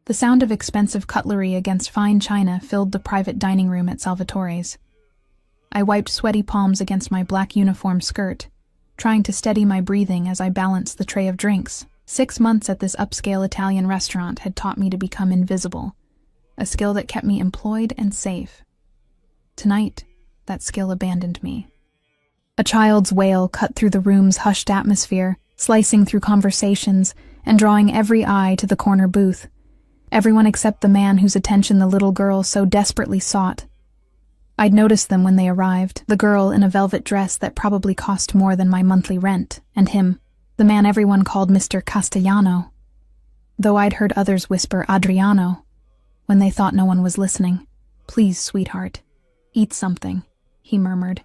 The sound of expensive cutlery against fine china filled the private dining room at Salvatore's. I wiped sweaty palms against my black uniform skirt, trying to steady my breathing as I balanced the tray of drinks. 6 months at this upscale Italian restaurant had taught me to become invisible, a skill that kept me employed and safe. Tonight, that skill abandoned me. A child's wail cut through the room's hushed atmosphere, slicing through conversations and drawing every eye to the corner booth. Everyone except the man whose attention the little girl so desperately sought. I'd noticed them when they arrived, the girl in a velvet dress that probably cost more than my monthly rent, and him, the man everyone called Mr. Castellano, though I'd heard others whisper Adriano when they thought no one was listening. "Please, sweetheart, eat something," he murmured,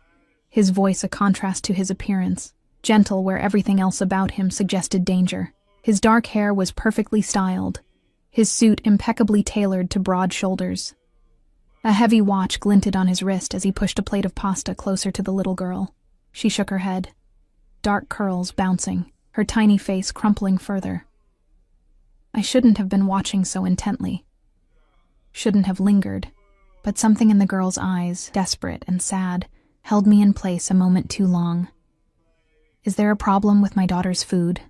his voice a contrast to his appearance, gentle where everything else about him suggested danger. His dark hair was perfectly styled, his suit impeccably tailored to broad shoulders. A heavy watch glinted on his wrist as he pushed a plate of pasta closer to the little girl. She shook her head, dark curls bouncing, her tiny face crumpling further. I shouldn't have been watching so intently. Shouldn't have lingered, but something in the girl's eyes, desperate and sad, held me in place a moment too long. "Is there a problem with my daughter's food?"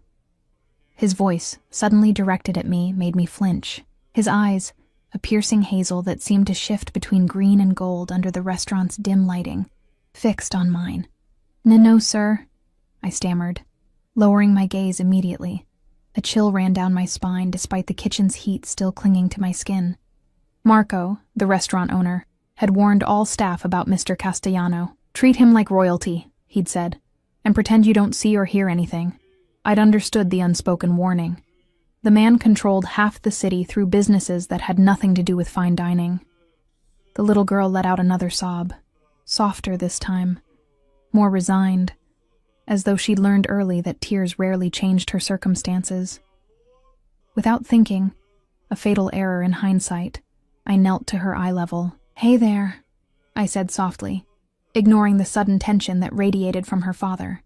His voice, suddenly directed at me, made me flinch. His eyes, a piercing hazel that seemed to shift between green and gold under the restaurant's dim lighting, fixed on mine. No, sir," I stammered, lowering my gaze immediately. A chill ran down my spine despite the kitchen's heat still clinging to my skin. Marco, the restaurant owner, had warned all staff about Mr. Castellano. "Treat him like royalty," he'd said, "and pretend you don't see or hear anything." I'd understood the unspoken warning. The man controlled half the city through businesses that had nothing to do with fine dining. The little girl let out another sob, softer this time, more resigned, as though she'd learned early that tears rarely changed her circumstances. Without thinking, a fatal error in hindsight, I knelt to her eye level. "Hey there," I said softly, ignoring the sudden tension that radiated from her father.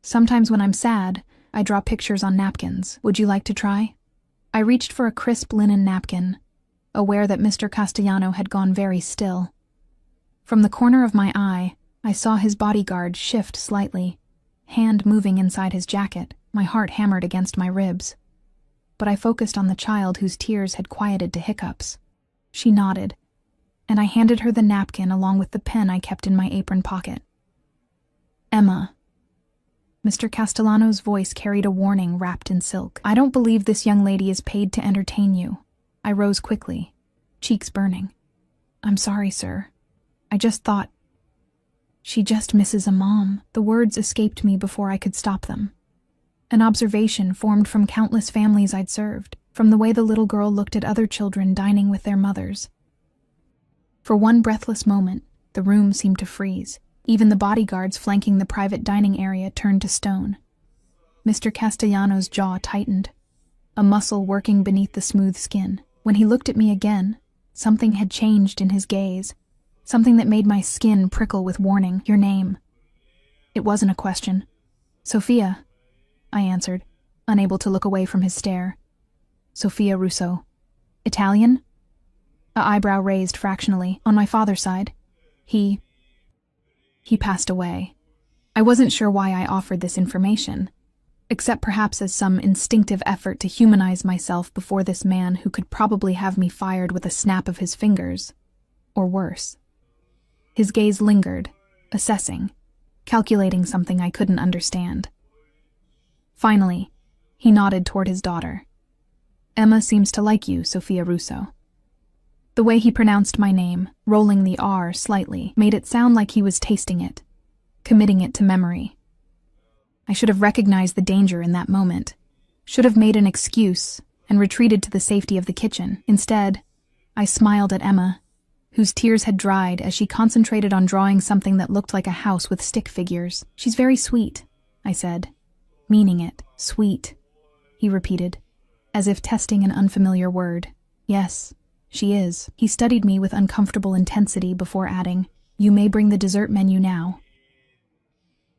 "Sometimes when I'm sad, I draw pictures on napkins. Would you like to try?" I reached for a crisp linen napkin, aware that Mr. Castellano had gone very still. From the corner of my eye, I saw his bodyguard shift slightly, hand moving inside his jacket. My heart hammered against my ribs. But I focused on the child whose tears had quieted to hiccups. She nodded, and I handed her the napkin along with the pen I kept in my apron pocket. "Emma." Mr. Castellano's voice carried a warning wrapped in silk. "I don't believe this young lady is paid to entertain you." I rose quickly, cheeks burning. "I'm sorry, sir. I just thought... She just misses a mom." The words escaped me before I could stop them. An observation formed from countless families I'd served, from the way the little girl looked at other children dining with their mothers. For one breathless moment, the room seemed to freeze. Even the bodyguards flanking the private dining area turned to stone. Mr. Castellano's jaw tightened, a muscle working beneath the smooth skin. When he looked at me again, something had changed in his gaze, something that made my skin prickle with warning. "Your name." It wasn't a question. "Sophia," I answered, unable to look away from his stare. "Sophia Russo." "Italian?" A eyebrow raised fractionally. "On my father's side. He passed away." I wasn't sure why I offered this information, except perhaps as some instinctive effort to humanize myself before this man who could probably have me fired with a snap of his fingers, or worse. His gaze lingered, assessing, calculating something I couldn't understand. Finally, he nodded toward his daughter. "Emma seems to like you, Sophia Russo." The way he pronounced my name, rolling the R slightly, made it sound like he was tasting it, committing it to memory. I should have recognized the danger in that moment, should have made an excuse and retreated to the safety of the kitchen. Instead, I smiled at Emma, whose tears had dried as she concentrated on drawing something that looked like a house with stick figures. "She's very sweet," I said, meaning it. "Sweet," he repeated, as if testing an unfamiliar word. "Yes, she is." He studied me with uncomfortable intensity before adding, "You may bring the dessert menu now."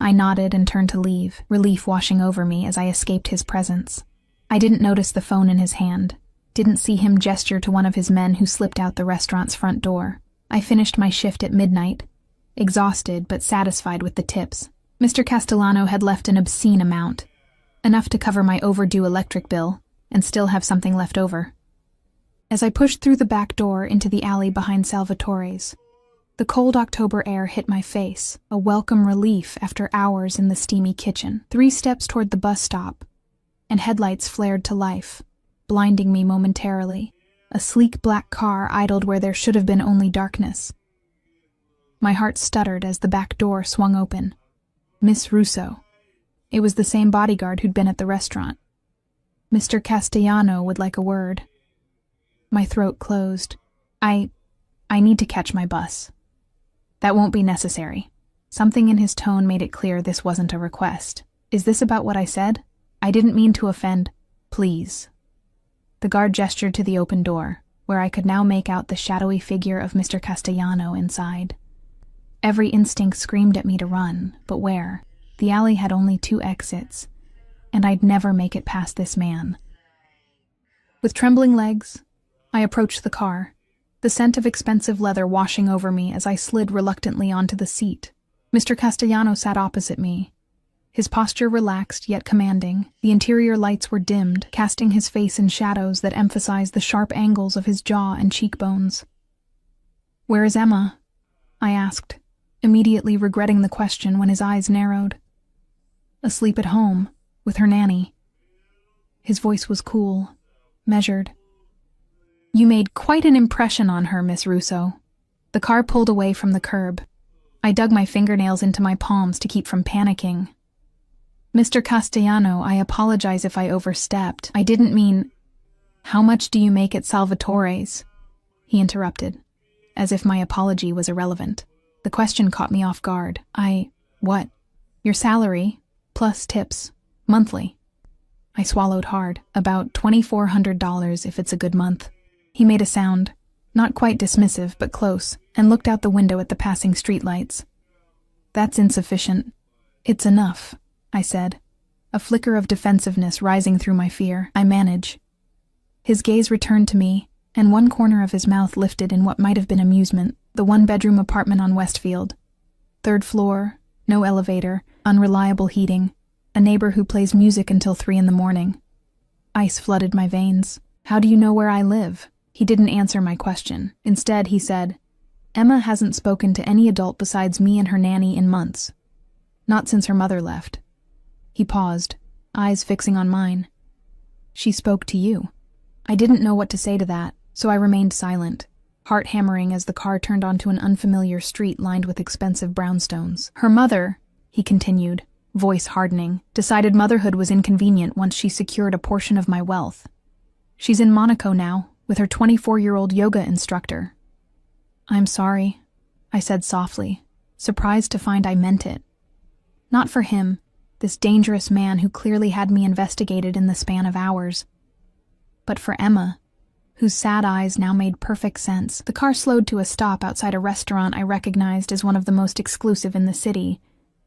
I nodded and turned to leave, relief washing over me as I escaped his presence. I didn't notice the phone in his hand, didn't see him gesture to one of his men who slipped out the restaurant's front door. I finished my shift at midnight, exhausted but satisfied with the tips. Mr. Castellano had left an obscene amount, enough to cover my overdue electric bill and still have something left over. As I pushed through the back door into the alley behind Salvatore's, the cold October air hit my face, a welcome relief after hours in the steamy kitchen. 3 steps toward the bus stop, and headlights flared to life, blinding me momentarily. A sleek black car idled where there should have been only darkness. My heart stuttered as the back door swung open. Miss Russo. It was the same bodyguard who'd been at the restaurant. Mr. Castellano would like a word. My throat closed. I need to catch my bus. That won't be necessary. Something in his tone made it clear this wasn't a request. Is this about what I said? I didn't mean to offend. Please. The guard gestured to the open door, where I could now make out the shadowy figure of Mr. Castellano inside. Every instinct screamed at me to run, but where? The alley had only 2 exits, and I'd never make it past this man. With trembling legs, I approached the car, the scent of expensive leather washing over me as I slid reluctantly onto the seat. Mr. Castellano sat opposite me, his posture relaxed yet commanding. The interior lights were dimmed, casting his face in shadows that emphasized the sharp angles of his jaw and cheekbones. "Where is Emma?" I asked, immediately regretting the question when his eyes narrowed. "Asleep at home, with her nanny." His voice was cool, measured. "You made quite an impression on her, Miss Russo." The car pulled away from the curb. I dug my fingernails into my palms to keep from panicking. "Mr. Castellano, I apologize if I overstepped. I didn't mean—" "How much do you make at Salvatore's?" he interrupted, as if my apology was irrelevant. The question caught me off guard. What? Your salary, plus tips, monthly." I swallowed hard. "About $2,400 if it's a good month." He made a sound, not quite dismissive but close, and looked out the window at the passing streetlights. "That's insufficient." "It's enough," I said, a flicker of defensiveness rising through my fear. "I manage." His gaze returned to me, and one corner of his mouth lifted in what might have been amusement. The 1-bedroom apartment on Westfield. 3rd floor, no elevator, unreliable heating, a neighbor who plays music until 3 in the morning. Ice flooded my veins. "How do you know where I live?" He didn't answer my question. Instead, he said, "Emma hasn't spoken to any adult besides me and her nanny in months. Not since her mother left." He paused, eyes fixing on mine. "She spoke to you." I didn't know what to say to that, so I remained silent, heart hammering as the car turned onto an unfamiliar street lined with expensive brownstones. "Her mother," he continued, voice hardening, "decided motherhood was inconvenient once she secured a portion of my wealth. She's in Monaco now, with her 24-year-old yoga instructor." "I'm sorry," I said softly, surprised to find I meant it. Not for him, this dangerous man who clearly had me investigated in the span of hours, but for Emma, whose sad eyes now made perfect sense. The car slowed to a stop outside a restaurant I recognized as one of the most exclusive in the city,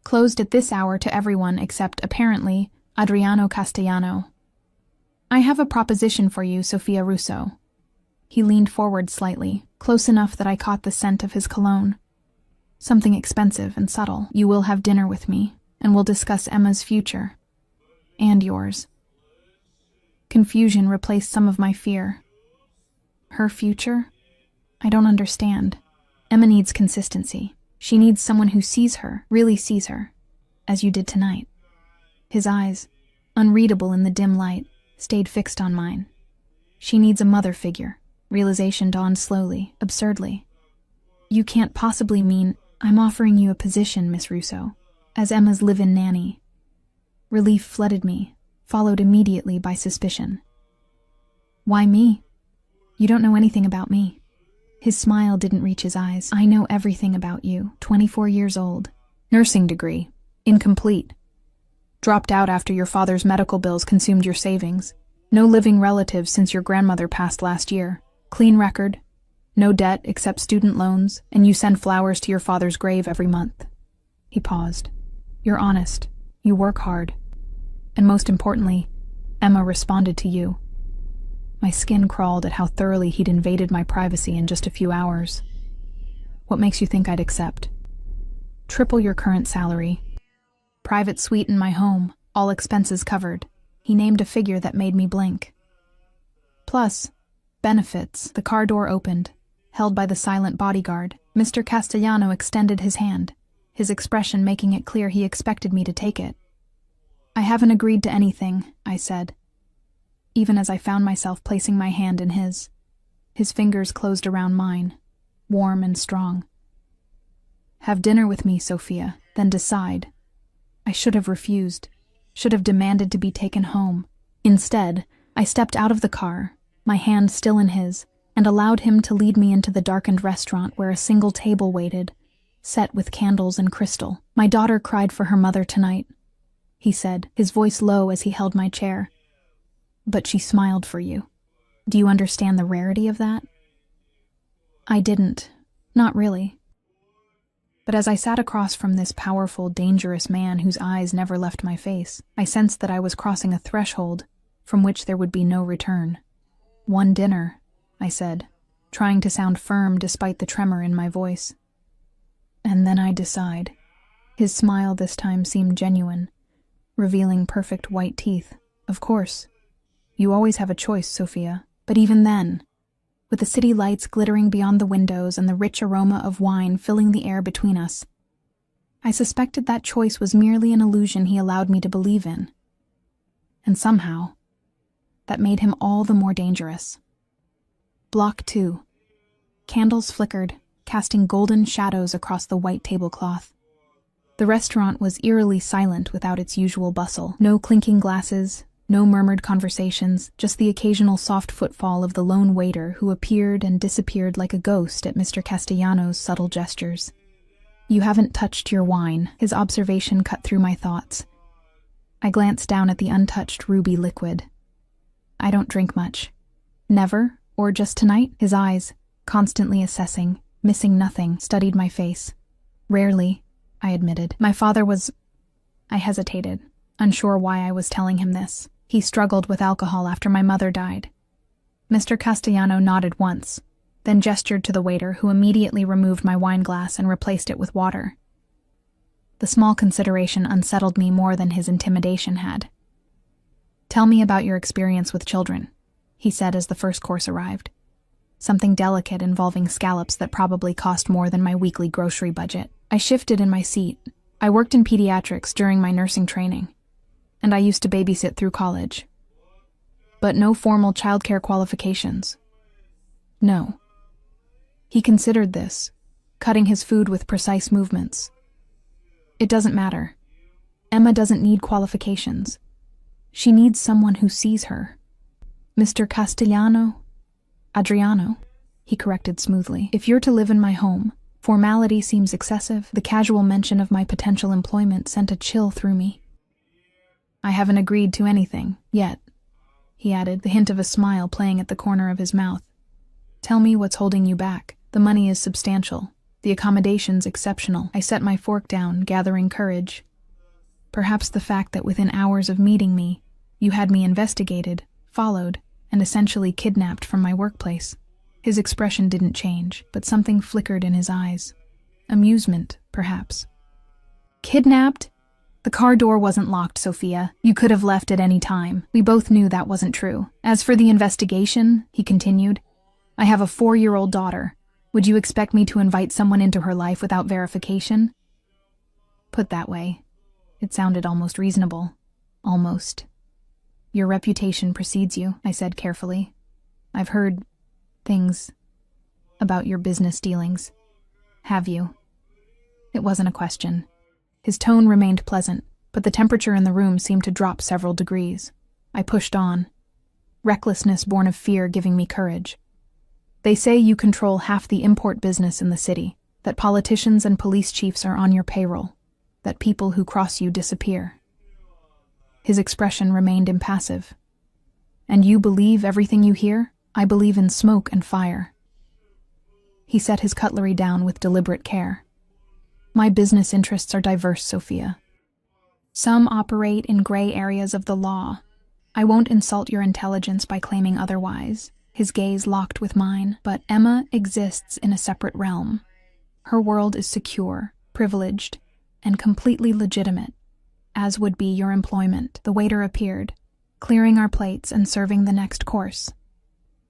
closed at this hour to everyone except, apparently, Adriano Castellano. "I have a proposition for you, Sophia Russo." He leaned forward slightly, close enough that I caught the scent of his cologne. "Something expensive and subtle. You will have dinner with me, and we'll discuss Emma's future. And yours." Confusion replaced some of my fear. Her future? I don't understand. Emma needs consistency. She needs someone who sees her, really sees her, as you did tonight. His eyes, unreadable in the dim light, stayed fixed on mine. She needs a mother figure. Realization dawned slowly, absurdly. "You can't possibly mean—" "I'm offering you a position, Miss Russo, as Emma's live-in nanny." Relief flooded me, followed immediately by suspicion. "Why me? You don't know anything about me." His smile didn't reach his eyes. "I know everything about you. 24 years old. Nursing degree. Incomplete. Dropped out after your father's medical bills consumed your savings. No living relatives since your grandmother passed last year. Clean record. No debt except student loans, and you send flowers to your father's grave every month." He paused. "You're honest. You work hard. And most importantly, Emma responded to you." My skin crawled at how thoroughly he'd invaded my privacy in just a few hours. What makes you think I'd accept? Triple your current salary. Private suite in my home, all expenses covered. He named a figure that made me blink. Plus, benefits. The car door opened, held by the silent bodyguard. Mr. Castellano extended his hand, his expression making it clear he expected me to take it. I haven't agreed to anything, I said, even as I found myself placing my hand in his. His fingers closed around mine, warm and strong. Have dinner with me, Sophia, then decide. I should have refused, should have demanded to be taken home. Instead, I stepped out of the car, my hand still in his, and allowed him to lead me into the darkened restaurant where a single table waited, set with candles and crystal. My daughter cried for her mother tonight, he said, his voice low as he held my chair. But she smiled for you. Do you understand the rarity of that? I didn't. Not really. But as I sat across from this powerful, dangerous man whose eyes never left my face, I sensed that I was crossing a threshold from which there would be no return. One dinner, I said, trying to sound firm despite the tremor in my voice. And then I decide. His smile this time seemed genuine, revealing perfect white teeth. Of course. You always have a choice, Sophia. But even then, with the city lights glittering beyond the windows and the rich aroma of wine filling the air between us, I suspected that choice was merely an illusion he allowed me to believe in. And somehow, that made him all the more dangerous. Block 2. Candles flickered, casting golden shadows across the white tablecloth. The restaurant was eerily silent without its usual bustle. No clinking glasses, no murmured conversations, just the occasional soft footfall of the lone waiter who appeared and disappeared like a ghost at Mr. Castellano's subtle gestures. You haven't touched your wine, his observation cut through my thoughts. I glanced down at the untouched ruby liquid. I don't drink much. Never, or just tonight? His eyes, constantly assessing, missing nothing, studied my face. Rarely, I admitted. My father was... I hesitated, unsure why I was telling him this. He struggled with alcohol after my mother died. Mr. Castellano nodded once, then gestured to the waiter who immediately removed my wine glass and replaced it with water. The small consideration unsettled me more than his intimidation had. Tell me about your experience with children, he said as the first course arrived. Something delicate involving scallops that probably cost more than my weekly grocery budget. I shifted in my seat. I worked in pediatrics during my nursing training, and I used to babysit through college. But no formal childcare qualifications. No. He considered this, cutting his food with precise movements. It doesn't matter. Emma doesn't need qualifications. She needs someone who sees her. Mr. Adriano, he corrected smoothly. If you're to live in my home, formality seems excessive. The casual mention of my potential employment sent a chill through me. I haven't agreed to anything, yet, he added, the hint of a smile playing at the corner of his mouth. Tell me what's holding you back. The money is substantial. The accommodation's exceptional. I set my fork down, gathering courage. Perhaps the fact that within hours of meeting me, you had me investigated, followed, and essentially kidnapped from my workplace. His expression didn't change, but something flickered in his eyes. Amusement, perhaps. Kidnapped? The car door wasn't locked, Sophia. You could have left at any time. We both knew that wasn't true. As for the investigation, he continued, I have a 4-year-old daughter. Would you expect me to invite someone into her life without verification? Put that way, it sounded almost reasonable. Almost. Your reputation precedes you, I said carefully. I've heard things about your business dealings. Have you? It wasn't a question. His tone remained pleasant, but the temperature in the room seemed to drop several degrees. I pushed on, recklessness born of fear giving me courage. They say you control half the import business in the city, that politicians and police chiefs are on your payroll, that people who cross you disappear. His expression remained impassive. And you believe everything you hear? I believe in smoke and fire. He set his cutlery down with deliberate care. My business interests are diverse, Sophia. Some operate in gray areas of the law, I won't insult your intelligence by claiming otherwise. His gaze locked with mine, but Emma exists in a separate realm. Her world is secure, privileged, and completely legitimate, as would be your employment. The waiter appeared, clearing our plates and serving the next course.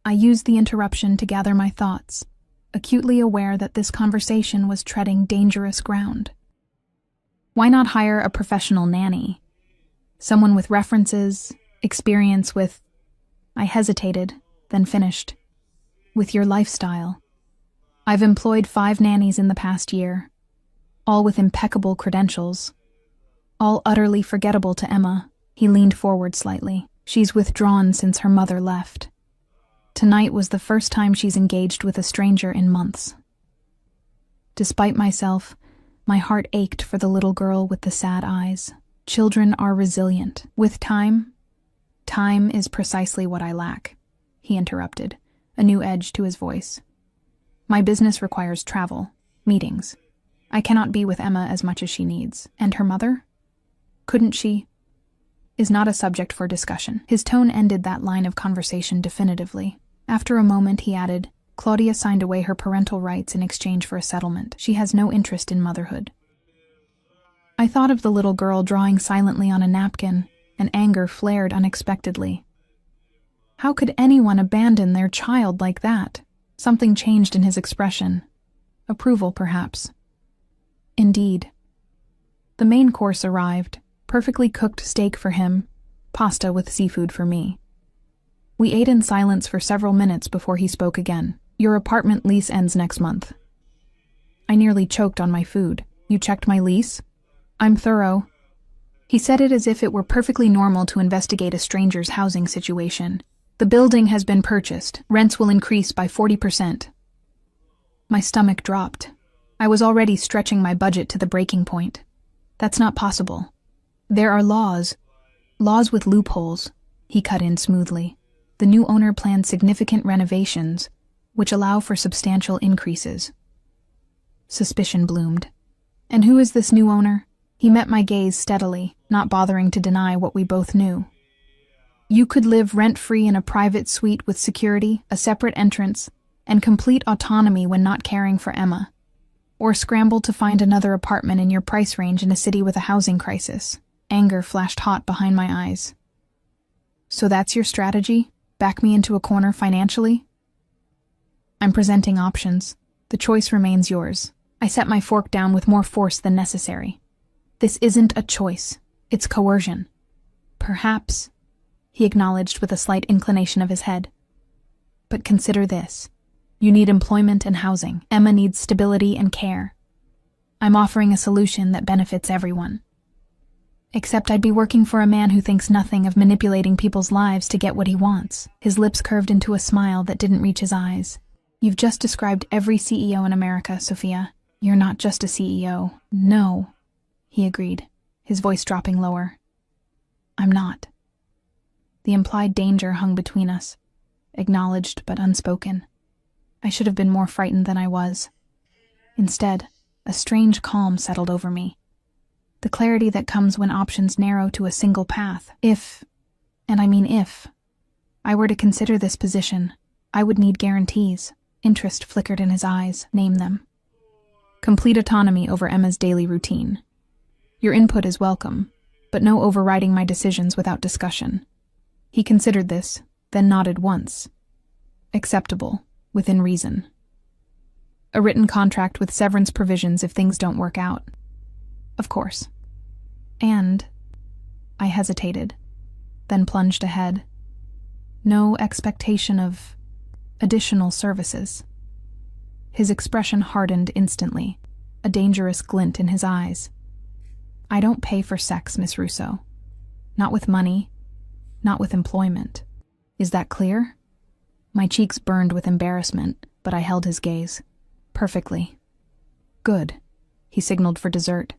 I used the interruption to gather my thoughts, acutely aware that this conversation was treading dangerous ground. Why not hire a professional nanny? Someone with references, experience with... I hesitated, then finished. With your lifestyle. I've employed 5 nannies in the past year, all with impeccable credentials, all utterly forgettable to Emma. He leaned forward slightly. She's withdrawn since her mother left. Tonight was the first time she's engaged with a stranger in months. Despite myself, my heart ached for the little girl with the sad eyes. Children are resilient. With time is precisely what I lack, he interrupted, a new edge to his voice. My business requires travel, meetings. I cannot be with Emma as much as she needs. And her mother? Couldn't she? Is not a subject for discussion. His tone ended that line of conversation definitively. After a moment, he added, Claudia signed away her parental rights in exchange for a settlement. She has no interest in motherhood. I thought of the little girl drawing silently on a napkin, and anger flared unexpectedly. How could anyone abandon their child like that? Something changed in his expression. Approval, perhaps. Indeed. The main course arrived, perfectly cooked steak for him, pasta with seafood for me. We ate in silence for several minutes before he spoke again. Your apartment lease ends next month. I nearly choked on my food. You checked my lease? I'm thorough. He said it as if it were perfectly normal to investigate a stranger's housing situation. The building has been purchased. Rents will increase by 40%. My stomach dropped. I was already stretching my budget to the breaking point. That's not possible. There are laws with loopholes, he cut in smoothly. The new owner planned significant renovations, which allow for substantial increases. Suspicion bloomed. And who is this new owner? He met my gaze steadily, not bothering to deny what we both knew. You could live rent-free in a private suite with security, a separate entrance, and complete autonomy when not caring for Emma. Or scramble to find another apartment in your price range in a city with a housing crisis. Anger flashed hot behind my eyes. So that's your strategy? Back me into a corner financially? I'm presenting options. The choice remains yours. I set my fork down with more force than necessary. This isn't a choice. It's coercion. Perhaps, he acknowledged with a slight inclination of his head. But consider this. You need employment and housing. Emma needs stability and care. I'm offering a solution that benefits everyone. Except I'd be working for a man who thinks nothing of manipulating people's lives to get what he wants. His lips curved into a smile that didn't reach his eyes. You've just described every CEO in America, Sophia. You're not just a CEO. No, he agreed, his voice dropping lower. I'm not. The implied danger hung between us, acknowledged but unspoken. I should have been more frightened than I was. Instead, a strange calm settled over me. The clarity that comes when options narrow to a single path. If, and I mean if, I were to consider this position, I would need guarantees. Interest flickered in his eyes. Name them. Complete autonomy over Emma's daily routine. Your input is welcome, but no overriding my decisions without discussion. He considered this, then nodded once. Acceptable, within reason. A written contract with severance provisions if things don't work out. Of course. And I hesitated, then plunged ahead. No expectation of additional services. His expression hardened instantly, a dangerous glint in his eyes. I don't pay for sex, Miss Russo. Not with money, not with employment. Is that clear? My cheeks burned with embarrassment, but I held his gaze. Perfectly. Good. He signaled for dessert.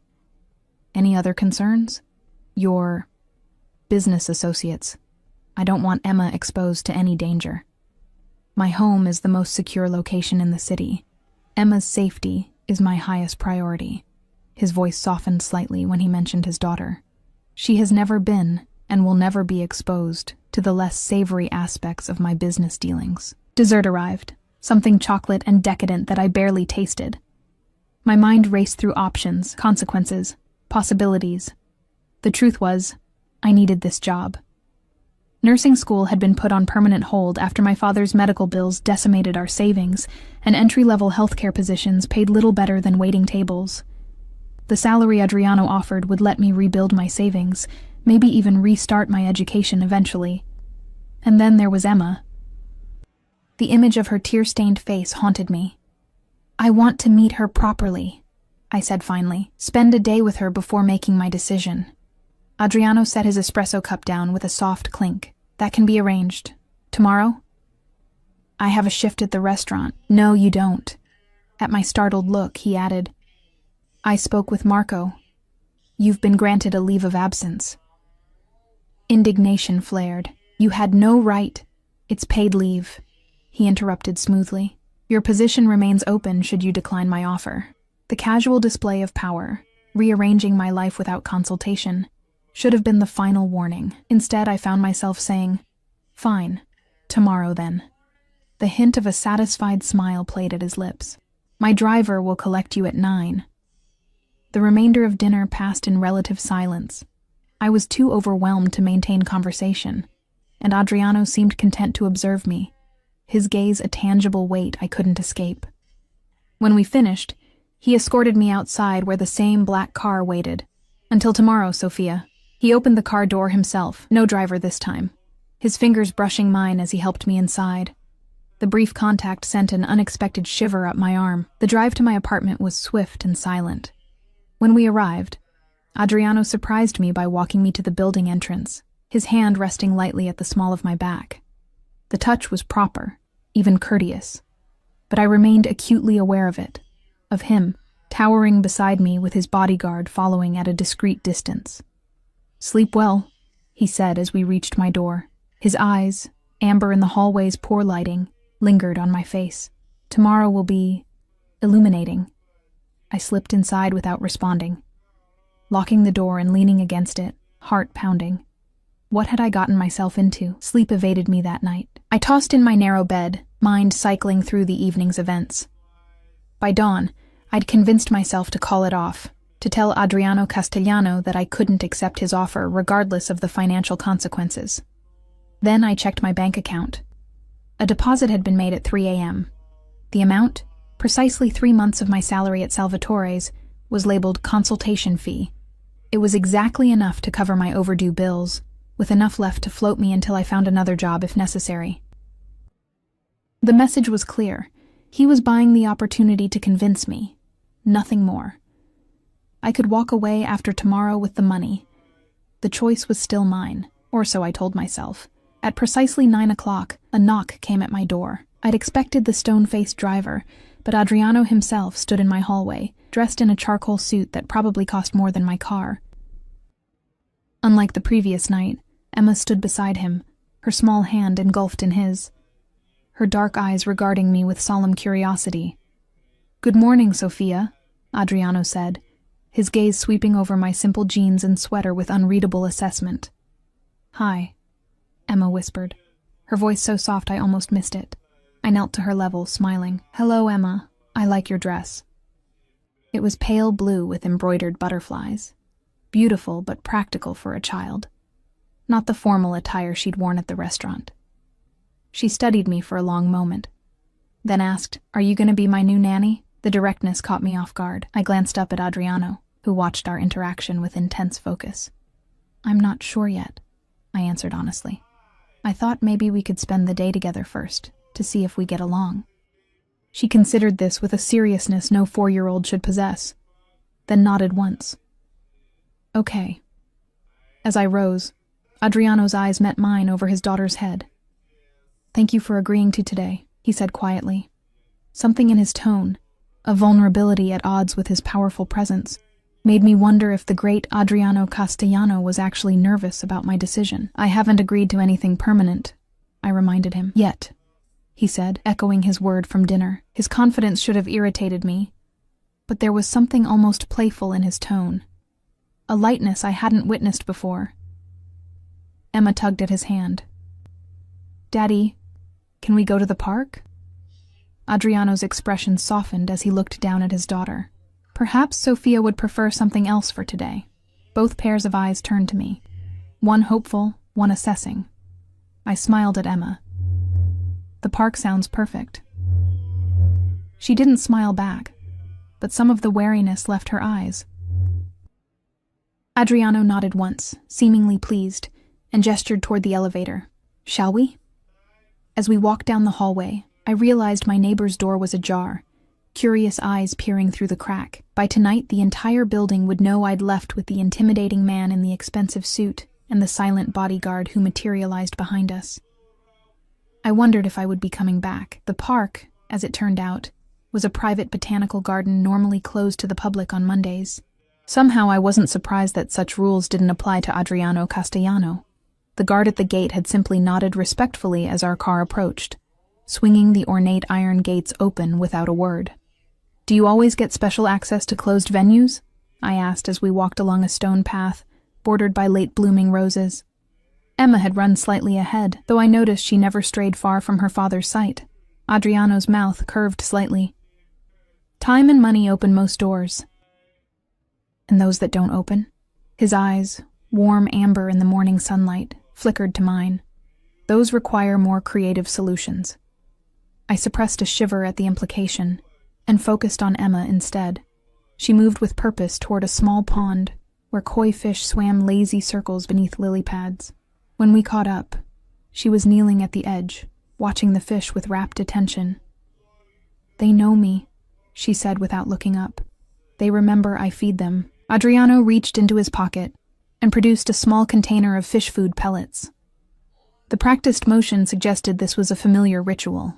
Any other concerns? Your business associates. I don't want Emma exposed to any danger. My home is the most secure location in the city. Emma's safety is my highest priority. His voice softened slightly when he mentioned his daughter. She has never been, and will never be exposed to the less savory aspects of my business dealings. Dessert arrived, something chocolate and decadent that I barely tasted. My mind raced through options, consequences, possibilities. The truth was, I needed this job. Nursing school had been put on permanent hold after my father's medical bills decimated our savings, and entry-level healthcare positions paid little better than waiting tables. The salary Adriano offered would let me rebuild my savings, maybe even restart my education eventually. And then there was Emma. The image of her tear-stained face haunted me. I want to meet her properly, I said finally. Spend a day with her before making my decision. Adriano set his espresso cup down with a soft clink. That can be arranged. Tomorrow? I have a shift at the restaurant. No, you don't. At my startled look, he added, I spoke with Marco. You've been granted a leave of absence. Indignation flared. You had no right. It's paid leave. He interrupted smoothly. Your position remains open should you decline my offer. The casual display of power, rearranging my life without consultation, should have been the final warning. Instead, I found myself saying, fine, tomorrow then. The hint of a satisfied smile played at his lips. My driver will collect you at 9. The remainder of dinner passed in relative silence. I was too overwhelmed to maintain conversation, and Adriano seemed content to observe me, his gaze a tangible weight I couldn't escape. When we finished, he escorted me outside where the same black car waited. Until tomorrow, Sophia. He opened the car door himself, no driver this time, his fingers brushing mine as he helped me inside. The brief contact sent an unexpected shiver up my arm. The drive to my apartment was swift and silent. When we arrived, Adriano surprised me by walking me to the building entrance, his hand resting lightly at the small of my back. The touch was proper, even courteous, but I remained acutely aware of it, of him, towering beside me with his bodyguard following at a discreet distance. Sleep well, he said as we reached my door. His eyes, amber in the hallway's poor lighting, lingered on my face. Tomorrow will be illuminating. I slipped inside without responding, locking the door and leaning against it, heart pounding. What had I gotten myself into? Sleep evaded me that night. I tossed in my narrow bed, mind cycling through the evening's events. By dawn, I'd convinced myself to call it off, to tell Adriano Castellano that I couldn't accept his offer regardless of the financial consequences. Then I checked my bank account. A deposit had been made at 3 a.m. The amount, precisely 3 months of my salary at Salvatore's, was labeled consultation fee. It was exactly enough to cover my overdue bills, with enough left to float me until I found another job if necessary. The message was clear. He was buying the opportunity to convince me. Nothing more. I could walk away after tomorrow with the money. The choice was still mine, or so I told myself. At precisely 9 o'clock, a knock came at my door. I'd expected the stone-faced driver, but Adriano himself stood in my hallway, dressed in a charcoal suit that probably cost more than my car. Unlike the previous night, Emma stood beside him, her small hand engulfed in his, her dark eyes regarding me with solemn curiosity. "Good morning, Sophia," Adriano said, his gaze sweeping over my simple jeans and sweater with unreadable assessment. "Hi," Emma whispered, her voice so soft I almost missed it. I knelt to her level, smiling. "Hello, Emma. I like your dress." It was pale blue with embroidered butterflies. Beautiful but practical for a child. Not the formal attire she'd worn at the restaurant. She studied me for a long moment, then asked, "Are you going to be my new nanny?" The directness caught me off guard. I glanced up at Adriano, who watched our interaction with intense focus. "I'm not sure yet," I answered honestly. "I thought maybe we could spend the day together first, to see if we get along." She considered this with a seriousness no 4-year-old should possess, then nodded once. "Okay." As I rose, Adriano's eyes met mine over his daughter's head. "Thank you for agreeing to today," he said quietly. Something in his tone, a vulnerability at odds with his powerful presence, made me wonder if the great Adriano Castellano was actually nervous about my decision. "I haven't agreed to anything permanent," I reminded him. "Yet," he said, echoing his word from dinner. His confidence should have irritated me, but there was something almost playful in his tone, a lightness I hadn't witnessed before. Emma tugged at his hand. "Daddy, can we go to the park?" Adriano's expression softened as he looked down at his daughter. Perhaps Sophia would prefer something else for today. Both pairs of eyes turned to me, one hopeful, one assessing. I smiled at Emma. "The park sounds perfect." She didn't smile back, but some of the wariness left her eyes. Adriano nodded once, seemingly pleased, and gestured toward the elevator. "Shall we?" As we walked down the hallway, I realized my neighbor's door was ajar, curious eyes peering through the crack. By tonight, the entire building would know I'd left with the intimidating man in the expensive suit and the silent bodyguard who materialized behind us. I wondered if I would be coming back. The park, as it turned out, was a private botanical garden normally closed to the public on Mondays. Somehow I wasn't surprised that such rules didn't apply to Adriano Castellano. The guard at the gate had simply nodded respectfully as our car approached, swinging the ornate iron gates open without a word. "Do you always get special access to closed venues?" I asked as we walked along a stone path, bordered by late-blooming roses. Emma had run slightly ahead, though I noticed she never strayed far from her father's sight. Adriano's mouth curved slightly. "Time and money open most doors." "And those that don't open?" His eyes, warm amber in the morning sunlight, flickered to mine. "Those require more creative solutions." I suppressed a shiver at the implication, and focused on Emma instead. She moved with purpose toward a small pond, where koi fish swam lazy circles beneath lily pads. When we caught up, she was kneeling at the edge, watching the fish with rapt attention. "They know me," she said without looking up. "They remember I feed them." Adriano reached into his pocket and produced a small container of fish food pellets. The practiced motion suggested this was a familiar ritual.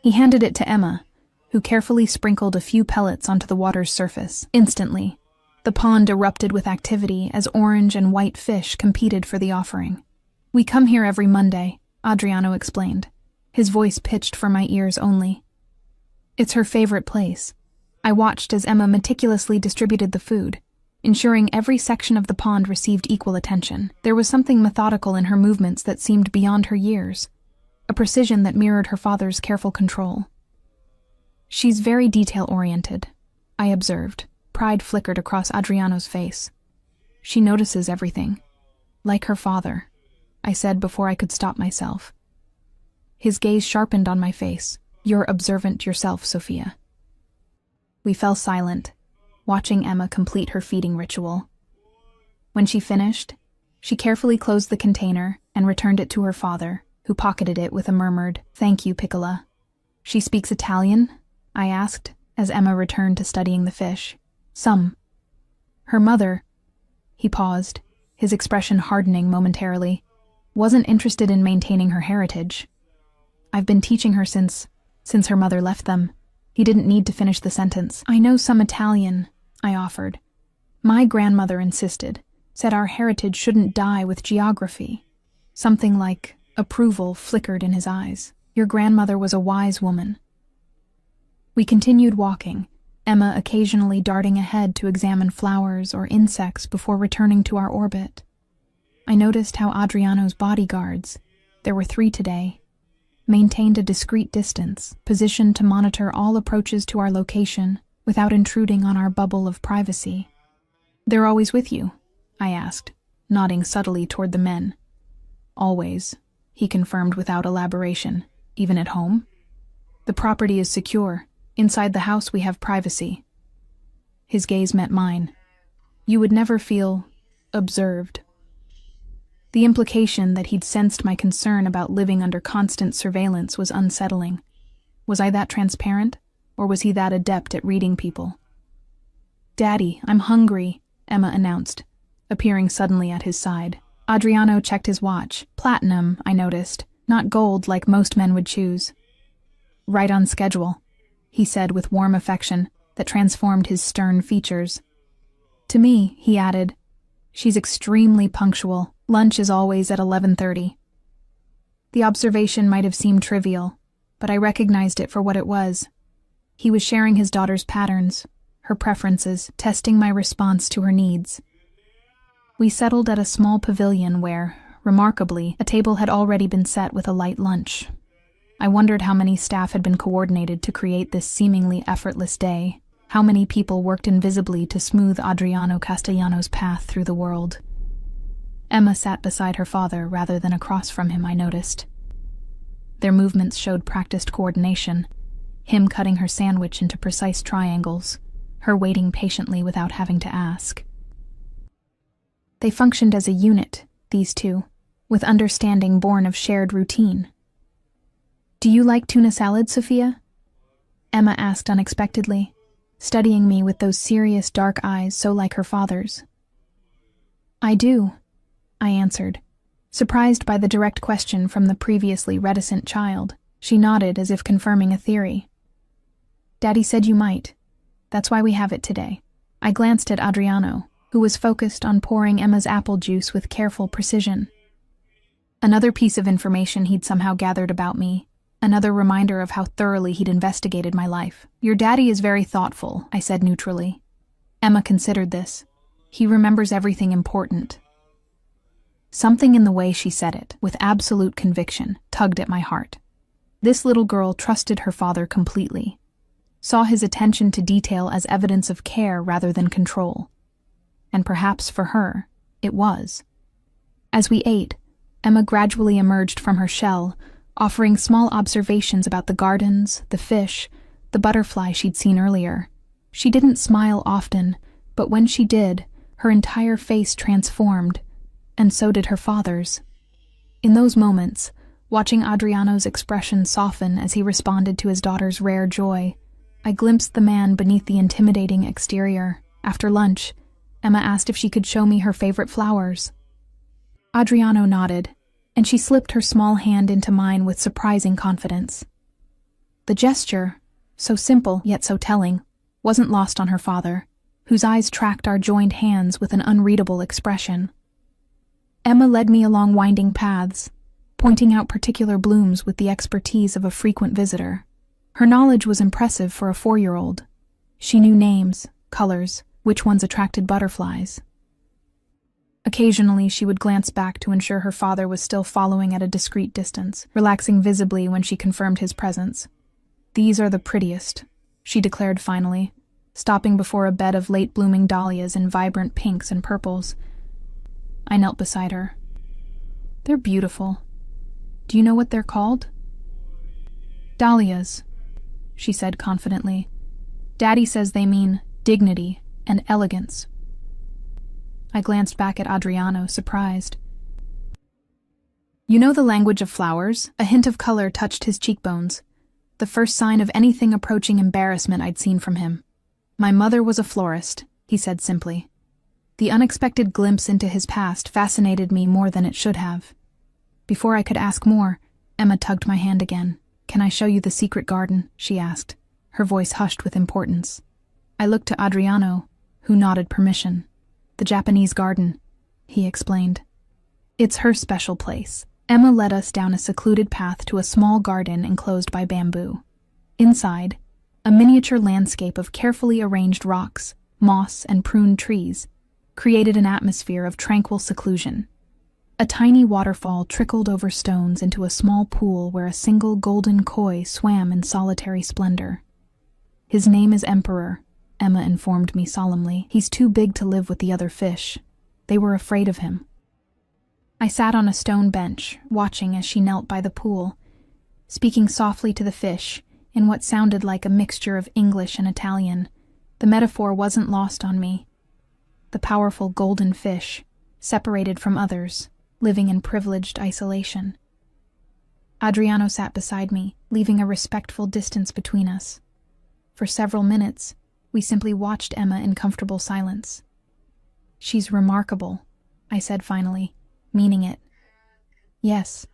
He handed it to Emma, who carefully sprinkled a few pellets onto the water's surface. Instantly, the pond erupted with activity as orange and white fish competed for the offering. "We come here every Monday," Adriano explained, his voice pitched for my ears only. "It's her favorite place." I watched as Emma meticulously distributed the food, ensuring every section of the pond received equal attention. There was something methodical in her movements that seemed beyond her years, a precision that mirrored her father's careful control. "She's very detail-oriented," I observed. Pride flickered across Adriano's face. "She notices everything. Like her father," I said before I could stop myself. His gaze sharpened on my face. "You're observant yourself, Sophia." We fell silent, watching Emma complete her feeding ritual. When she finished, she carefully closed the container and returned it to her father, who pocketed it with a murmured, "Thank you, Piccola." "She speaks Italian?" I asked, as Emma returned to studying the fish. "Some." "Her mother," he paused, his expression hardening momentarily, "wasn't interested in maintaining her heritage. I've been teaching her since her mother left them." He didn't need to finish the sentence. "I know some Italian," I offered. "My grandmother insisted, said our heritage shouldn't die with geography." Something like approval flickered in his eyes. "Your grandmother was a wise woman." We continued walking, Emma occasionally darting ahead to examine flowers or insects before returning to our orbit. I noticed how Adriano's bodyguards, there were 3 today, maintained a discreet distance, positioned to monitor all approaches to our location without intruding on our bubble of privacy. "They're always with you?" I asked, nodding subtly toward the men. "Always," he confirmed without elaboration. "Even at home?" "The property is secure. Inside the house we have privacy." His gaze met mine. "You would never feel observed." The implication that he'd sensed my concern about living under constant surveillance was unsettling. Was I that transparent, or was he that adept at reading people? "Daddy, I'm hungry," Emma announced, appearing suddenly at his side. Adriano checked his watch. Platinum, I noticed, not gold like most men would choose. "Right on schedule," he said with warm affection that transformed his stern features. To me, he added, "She's extremely punctual. Lunch is always at 11:30. The observation might have seemed trivial, but I recognized it for what it was. He was sharing his daughter's patterns, her preferences, testing my response to her needs. We settled at a small pavilion where, Remarkably, a table had already been set with a light lunch. I wondered how many staff had been coordinated to create this seemingly effortless day, how many people worked invisibly to smooth Adriano Castellano's path through the world. Emma sat beside her father rather than across from him, I noticed. Their movements showed practiced coordination, him cutting her sandwich into precise triangles, her waiting patiently without having to ask. They functioned as a unit, these two, with understanding born of shared routine. "Do you like tuna salad, Sophia?" Emma asked unexpectedly, studying me with those serious dark eyes so like her father's. "I do," I answered, surprised by the direct question from the previously reticent child. She nodded as if confirming a theory. "Daddy said you might. That's why we have it today." I glanced at Adriano, who was focused on pouring Emma's apple juice with careful precision. Another piece of information he'd somehow gathered about me, another reminder of how thoroughly he'd investigated my life. "Your daddy is very thoughtful," I said neutrally. Emma considered this. "He remembers everything important." Something in the way she said it, with absolute conviction, tugged at my heart. This little girl trusted her father completely, saw his attention to detail as evidence of care rather than control. And perhaps for her, it was. As we ate, Emma gradually emerged from her shell, offering small observations about the gardens, the fish, the butterfly she'd seen earlier. She didn't smile often, but when she did, her entire face transformed, and so did her father's. In those moments, watching Adriano's expression soften as he responded to his daughter's rare joy, I glimpsed the man beneath the intimidating exterior. After lunch, Emma asked if she could show me her favorite flowers. Adriano nodded, and she slipped her small hand into mine with surprising confidence. The gesture, so simple yet so telling, wasn't lost on her father, whose eyes tracked our joined hands with an unreadable expression. Emma led me along winding paths, pointing out particular blooms with the expertise of a frequent visitor. Her knowledge was impressive for a 4-year-old. She knew names, colors, which ones attracted butterflies. Occasionally, she would glance back to ensure her father was still following at a discreet distance, relaxing visibly when she confirmed his presence. "These are the prettiest," she declared finally, stopping before a bed of late-blooming dahlias in vibrant pinks and purples. I knelt beside her. "They're beautiful. Do you know what they're called?" "Dahlias," she said confidently. "Daddy says they mean dignity and elegance." I glanced back at Adriano, surprised. "You know the language of flowers?" A hint of color touched his cheekbones, the first sign of anything approaching embarrassment I'd seen from him. "My mother was a florist," he said simply. The unexpected glimpse into his past fascinated me more than it should have. Before I could ask more, Emma tugged my hand again. "Can I show you the secret garden?" she asked, her voice hushed with importance. I looked to Adriano, who nodded permission. "The Japanese garden," he explained. "It's her special place." Emma led us down a secluded path to a small garden enclosed by bamboo. Inside, a miniature landscape of carefully arranged rocks, moss, and pruned trees created an atmosphere of tranquil seclusion. A tiny waterfall trickled over stones into a small pool where a single golden koi swam in solitary splendor. "His name is Emperor," Emma informed me solemnly. "He's too big to live with the other fish. They were afraid of him." I sat on a stone bench, watching as she knelt by the pool, speaking softly to the fish in what sounded like a mixture of English and Italian. The metaphor wasn't lost on me. The powerful golden fish, separated from others, living in privileged isolation. Adriano sat beside me, leaving a respectful distance between us. For several minutes, we simply watched Emma in comfortable silence. "She's remarkable," I said finally, meaning it. "Yes."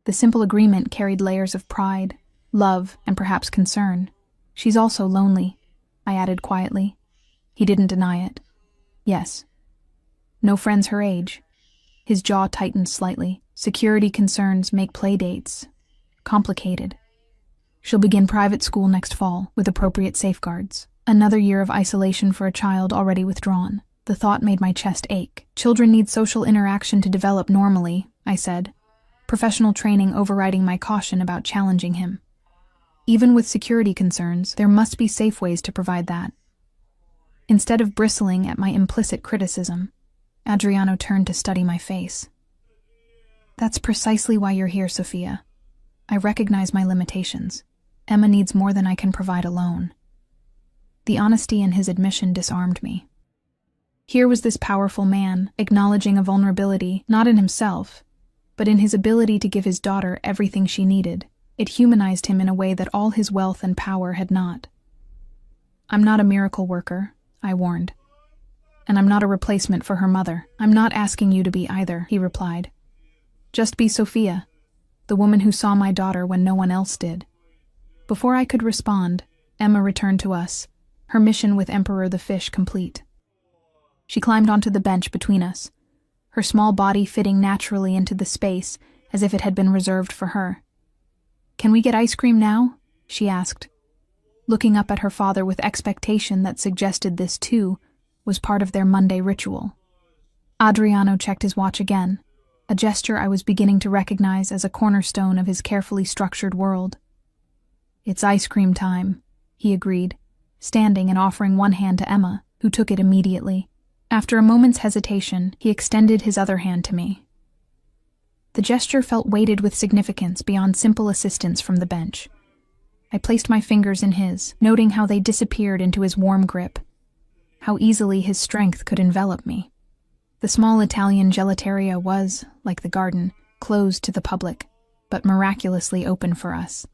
The simple agreement carried layers of pride, love, and perhaps concern. "She's also lonely," I added quietly. He didn't deny it. "Yes." "No friends her age?" His jaw tightened slightly. "Security concerns make play dates complicated. She'll begin private school next fall, with appropriate safeguards. Another year of isolation for a child already withdrawn." The thought made my chest ache. Children need social interaction to develop normally, I said, professional training overriding my caution about challenging him. Even with security concerns, there must be safe ways to provide that. Instead of bristling at my implicit criticism, Adriano turned to study my face. That's precisely why you're here, Sophia. I recognize my limitations. Emma needs more than I can provide alone. The honesty in his admission disarmed me. Here was this powerful man, acknowledging a vulnerability, not in himself, but in his ability to give his daughter everything she needed. It humanized him in a way that all his wealth and power had not. I'm not a miracle worker, I warned. And I'm not a replacement for her mother. I'm not asking you to be either, he replied. Just be Sophia, the woman who saw my daughter when no one else did. Before I could respond, Emma returned to us, her mission with Emperor the Fish complete. She climbed onto the bench between us, her small body fitting naturally into the space as if it had been reserved for her. Can we get ice cream now? She asked, looking up at her father with expectation that suggested this, too, was part of their Monday ritual. Adriano checked his watch again, a gesture I was beginning to recognize as a cornerstone of his carefully structured world. It's ice cream time, he agreed, standing and offering one hand to Emma, who took it immediately. After a moment's hesitation, he extended his other hand to me. The gesture felt weighted with significance beyond simple assistance from the bench. I placed my fingers in his, noting how they disappeared into his warm grip, how easily his strength could envelop me. The small Italian gelateria was, like the garden, closed to the public, but miraculously open for us.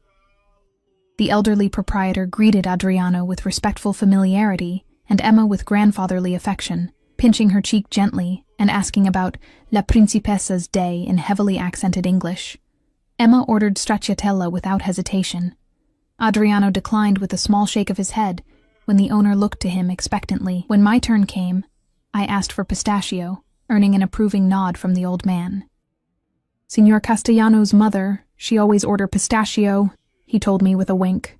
The elderly proprietor greeted Adriano with respectful familiarity and Emma with grandfatherly affection, pinching her cheek gently and asking about La Principessa's day in heavily accented English. Emma ordered stracciatella without hesitation. Adriano declined with a small shake of his head when the owner looked to him expectantly. When my turn came, I asked for pistachio, earning an approving nod from the old man. Signor Castellano's mother, she always order pistachio, he told me with a wink.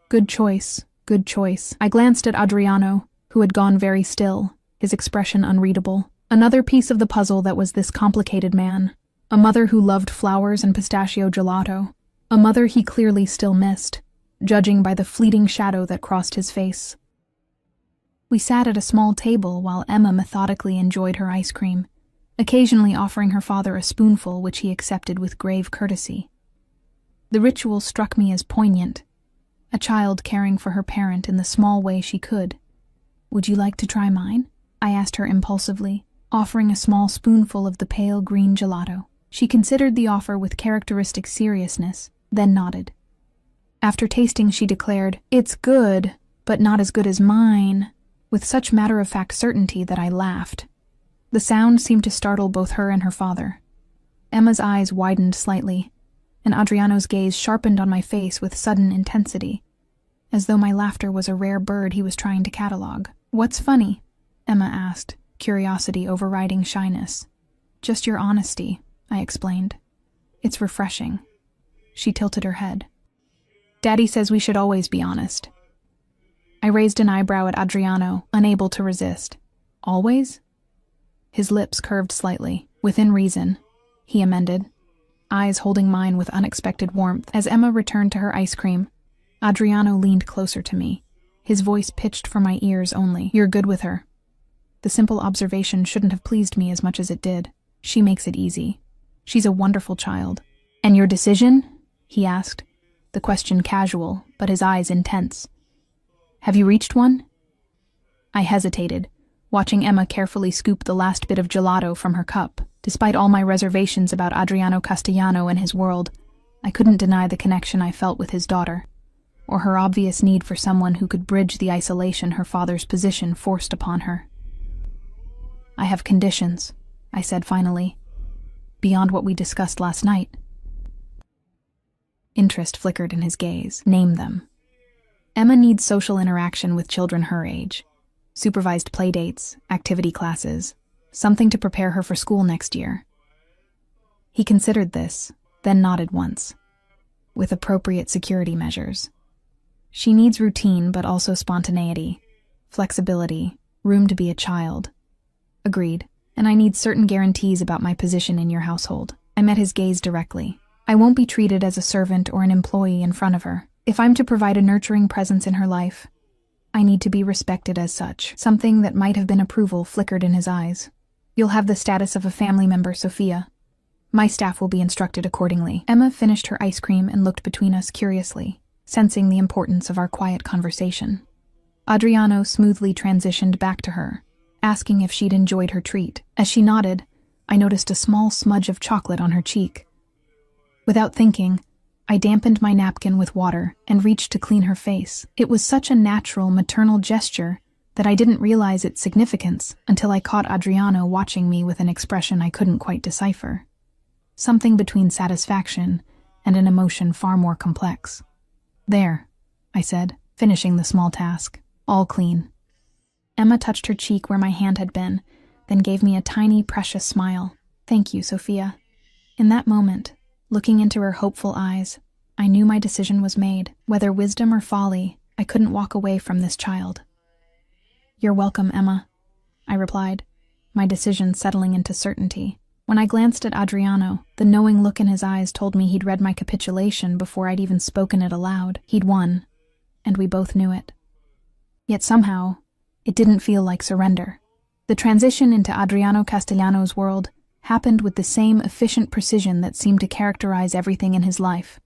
Good choice, good choice. I glanced at Adriano, who had gone very still, his expression unreadable. Another piece of the puzzle that was this complicated man, a mother who loved flowers and pistachio gelato, a mother he clearly still missed, judging by the fleeting shadow that crossed his face. We sat at a small table while Emma methodically enjoyed her ice cream, occasionally offering her father a spoonful which he accepted with grave courtesy. The ritual struck me as poignant, a child caring for her parent in the small way she could. Would you like to try mine? I asked her impulsively, offering a small spoonful of the pale green gelato. She considered the offer with characteristic seriousness, then nodded. After tasting, she declared, "It's good, but not as good as mine," with such matter-of-fact certainty that I laughed. The sound seemed to startle both her and her father. Emma's eyes widened slightly, and Adriano's gaze sharpened on my face with sudden intensity, as though my laughter was a rare bird he was trying to catalog. "What's funny?" Emma asked, curiosity overriding shyness. "Just your honesty," I explained. "It's refreshing." She tilted her head. "Daddy says we should always be honest." I raised an eyebrow at Adriano, unable to resist. "Always?" His lips curved slightly. "Within reason," he amended, eyes holding mine with unexpected warmth. As Emma returned to her ice cream, Adriano leaned closer to me, his voice pitched for my ears only. "You're good with her." The simple observation shouldn't have pleased me as much as it did. She makes it easy. She's a wonderful child. "And your decision?" he asked, the question casual, but his eyes intense. "Have you reached one?" I hesitated, watching Emma carefully scoop the last bit of gelato from her cup. Despite all my reservations about Adriano Castellano and his world, I couldn't deny the connection I felt with his daughter, or her obvious need for someone who could bridge the isolation her father's position forced upon her. "I have conditions," I said finally, "beyond what we discussed last night." Interest flickered in his gaze. "Name them." "Emma needs social interaction with children her age. Supervised playdates, activity classes, something to prepare her for school next year." He considered this, then nodded once. "With appropriate security measures. She needs routine but also spontaneity, flexibility, Room to be a child. Agreed. And I need certain guarantees about my position in your household. I met his gaze directly. I won't be treated as a servant or an employee in front of her. If I'm to provide a nurturing presence in her life, I need to be respected as such. Something that might have been approval flickered in his eyes. You'll have the status of a family member, Sophia. My staff will be instructed accordingly. Emma finished her ice cream and looked between us curiously, sensing the importance of our quiet conversation. Adriano smoothly transitioned back to her, asking if she'd enjoyed her treat. As she nodded, I noticed a small smudge of chocolate on her cheek. Without thinking, I dampened my napkin with water and reached to clean her face. It was such a natural, maternal gesture that I didn't realize its significance until I caught Adriano watching me with an expression I couldn't quite decipher. Something between satisfaction and an emotion far more complex. There, I said, finishing the small task. All clean. Emma touched her cheek where my hand had been, then gave me a tiny, precious smile. Thank you, Sophia. In that moment, looking into her hopeful eyes, I knew my decision was made. Whether wisdom or folly, I couldn't walk away from this child. You're welcome, Emma, I replied, my decision settling into certainty. When I glanced at Adriano, the knowing look in his eyes told me he'd read my capitulation before I'd even spoken it aloud. He'd won, and we both knew it. Yet somehow, it didn't feel like surrender. The transition into Adriano Castellano's world happened with the same efficient precision that seemed to characterize everything in his life.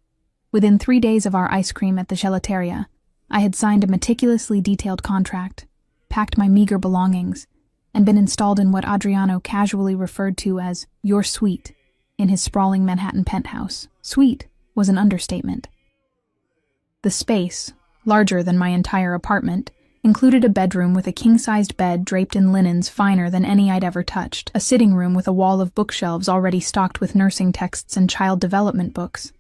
Within 3 days of our ice cream at the gelateria, I had signed a meticulously detailed contract, packed my meager belongings, and been installed in what Adriano casually referred to as your suite in his sprawling Manhattan penthouse. Suite was an understatement. The space, larger than my entire apartment, included a bedroom with a king-sized bed draped in linens finer than any I'd ever touched, a sitting room with a wall of bookshelves already stocked with nursing texts and child development books,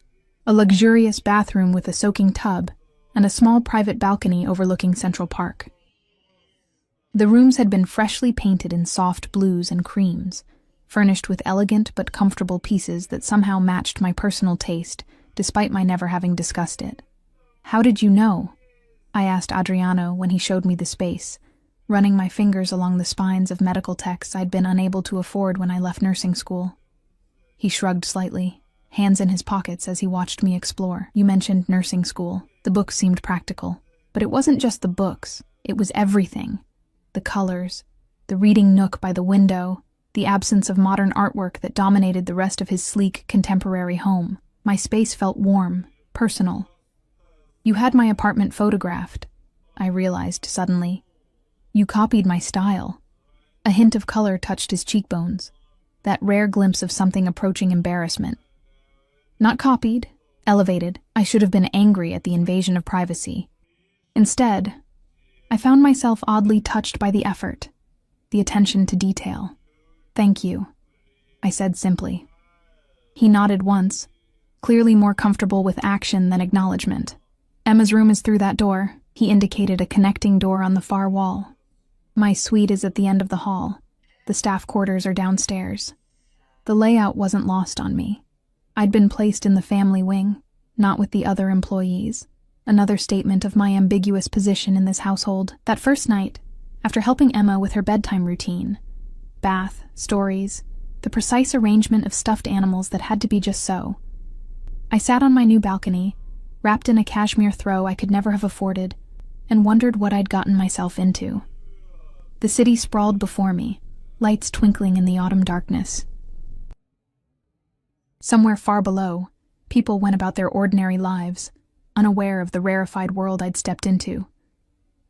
a luxurious bathroom with a soaking tub, and a small private balcony overlooking Central Park. The rooms had been freshly painted in soft blues and creams, furnished with elegant but comfortable pieces that somehow matched my personal taste, despite my never having discussed it. How did you know? I asked Adriano when he showed me the space, running my fingers along the spines of medical texts I'd been unable to afford when I left nursing school. He shrugged slightly, hands in his pockets as he watched me explore. You mentioned nursing school. The books seemed practical. But it wasn't just the books. It was everything. The colors, the reading nook by the window, the absence of modern artwork that dominated the rest of his sleek, contemporary home. My space felt warm, personal. You had my apartment photographed, I realized suddenly. You copied my style. A hint of color touched his cheekbones, that rare glimpse of something approaching embarrassment. Not copied, elevated. I should have been angry at the invasion of privacy. Instead, I found myself oddly touched by the effort, the attention to detail. Thank you, I said simply. He nodded once, clearly more comfortable with action than acknowledgement. Emma's room is through that door. He indicated a connecting door on the far wall. My suite is at the end of the hall. The staff quarters are downstairs. The layout wasn't lost on me. I'd been placed in the family wing, not with the other employees. Another statement of my ambiguous position in this household. That first night, after helping Emma with her bedtime routine, bath, stories, the precise arrangement of stuffed animals that had to be just so, I sat on my new balcony, wrapped in a cashmere throw I could never have afforded, and wondered what I'd gotten myself into. The city sprawled before me, lights twinkling in the autumn darkness. Somewhere far below, people went about their ordinary lives, unaware of the rarefied world I'd stepped into.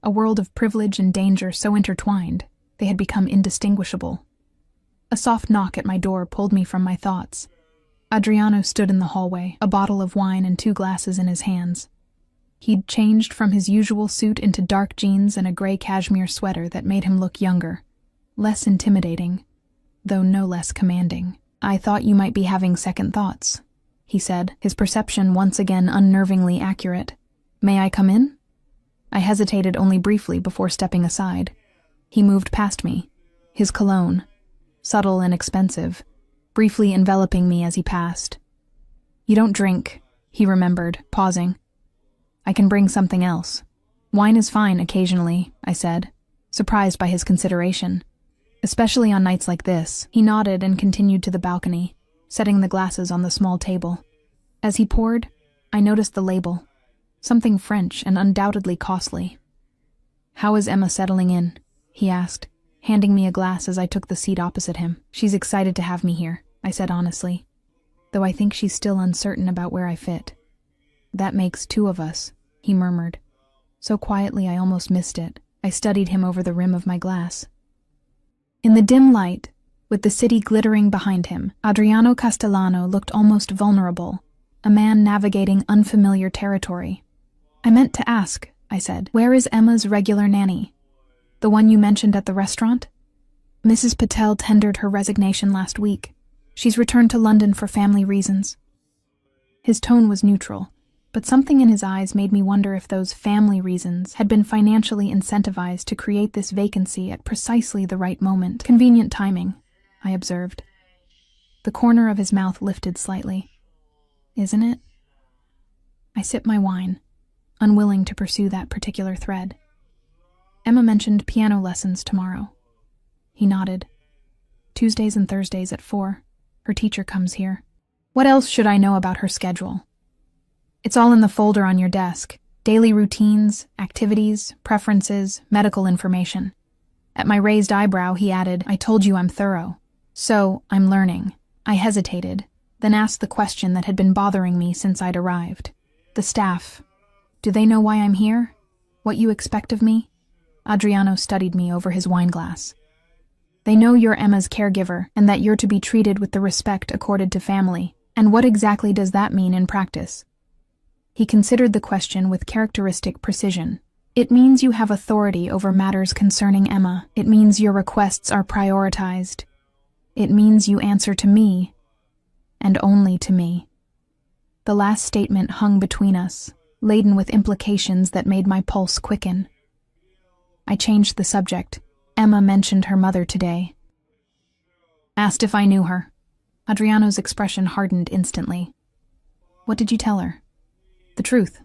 A world of privilege and danger so intertwined, they had become indistinguishable. A soft knock at my door pulled me from my thoughts. Adriano stood in the hallway, a bottle of wine and 2 glasses in his hands. He'd changed from his usual suit into dark jeans and a gray cashmere sweater that made him look younger, less intimidating, though no less commanding. I thought you might be having second thoughts, he said, his perception once again unnervingly accurate. May I come in? I hesitated only briefly before stepping aside. He moved past me, his cologne, subtle and expensive, briefly enveloping me as he passed. You don't drink, he remembered, pausing. I can bring something else. Wine is fine occasionally, I said, surprised by his consideration. Especially on nights like this, he nodded and continued to the balcony, setting the glasses on the small table. As he poured, I noticed the label, something French and undoubtedly costly. "How is Emma settling in?" he asked, handing me a glass as I took the seat opposite him. "She's excited to have me here," I said honestly, "though I think she's still uncertain about where I fit." "That makes two of us," he murmured, so quietly I almost missed it. I studied him over the rim of my glass. In the dim light, with the city glittering behind him, Adriano Castellano looked almost vulnerable, a man navigating unfamiliar territory. "I meant to ask," I said, "where is Emma's regular nanny? The one you mentioned at the restaurant?" "Mrs. Patel tendered her resignation last week. She's returned to London for family reasons." His tone was neutral, but something in his eyes made me wonder if those family reasons had been financially incentivized to create this vacancy at precisely the right moment. "Convenient timing," I observed. The corner of his mouth lifted slightly. "Isn't it?" I sipped my wine, unwilling to pursue that particular thread. "Emma mentioned piano lessons tomorrow." He nodded. "Tuesdays and Thursdays at 4. Her teacher comes here." "What else should I know about her schedule?" "It's all in the folder on your desk. Daily routines, activities, preferences, medical information." At my raised eyebrow, he added, "I told you I'm thorough. So, I'm learning." I hesitated, then asked the question that had been bothering me since I'd arrived. "The staff, do they know why I'm here? What you expect of me?" Adriano studied me over his wineglass. "They know you're Emma's caregiver and that you're to be treated with the respect accorded to family. And what exactly does that mean in practice?" He considered the question with characteristic precision. "It means you have authority over matters concerning Emma. It means your requests are prioritized. It means you answer to me, and only to me." The last statement hung between us, laden with implications that made my pulse quicken. I changed the subject. "Emma mentioned her mother today. Asked if I knew her." Adriano's expression hardened instantly. "What did you tell her?" "The truth.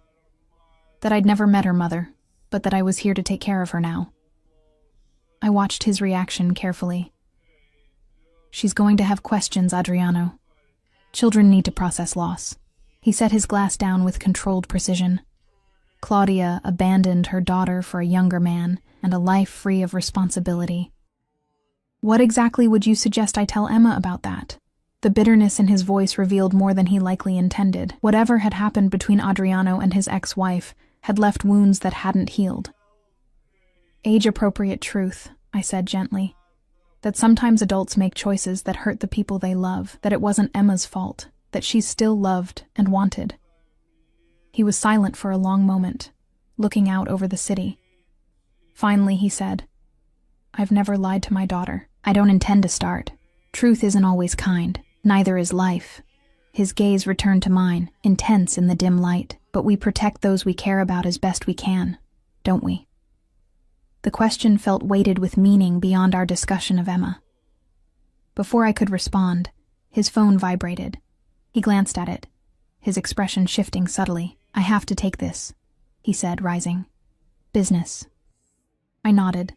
That I'd never met her mother, but that I was here to take care of her now." I watched his reaction carefully. "She's going to have questions, Adriano. Children need to process loss." He set his glass down with controlled precision. "Claudia abandoned her daughter for a younger man and a life free of responsibility." "What exactly would you suggest I tell Emma about that?" The bitterness in his voice revealed more than he likely intended. Whatever had happened between Adriano and his ex-wife had left wounds that hadn't healed. "Age-appropriate truth," I said gently. "That sometimes adults make choices that hurt the people they love, that it wasn't Emma's fault, that she's still loved and wanted." He was silent for a long moment, looking out over the city. Finally, he said, "I've never lied to my daughter. I don't intend to start. Truth isn't always kind. Neither is life." His gaze returned to mine, intense in the dim light. "But we protect those we care about as best we can, don't we?" The question felt weighted with meaning beyond our discussion of Emma. Before I could respond, his phone vibrated. He glanced at it, his expression shifting subtly. "I have to take this," he said, rising. "Business." I nodded,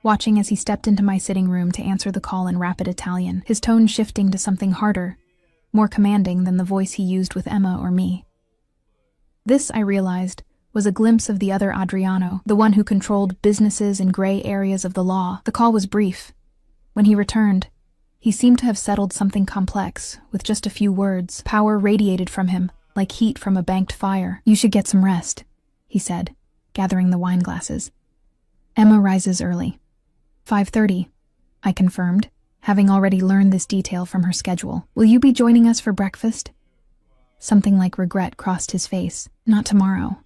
watching as he stepped into my sitting room to answer the call in rapid Italian, his tone shifting to something harder, more commanding than the voice he used with Emma or me. This, I realized, was a glimpse of the other Adriano, the one who controlled businesses in gray areas of the law. The call was brief. When he returned, he seemed to have settled something complex, with just a few words. Power radiated from him, like heat from a banked fire. "You should get some rest," he said, gathering the wine glasses. "Emma rises early." 5:30, I confirmed, having already learned this detail from her schedule. "Will you be joining us for breakfast?" Something like regret crossed his face. "Not tomorrow.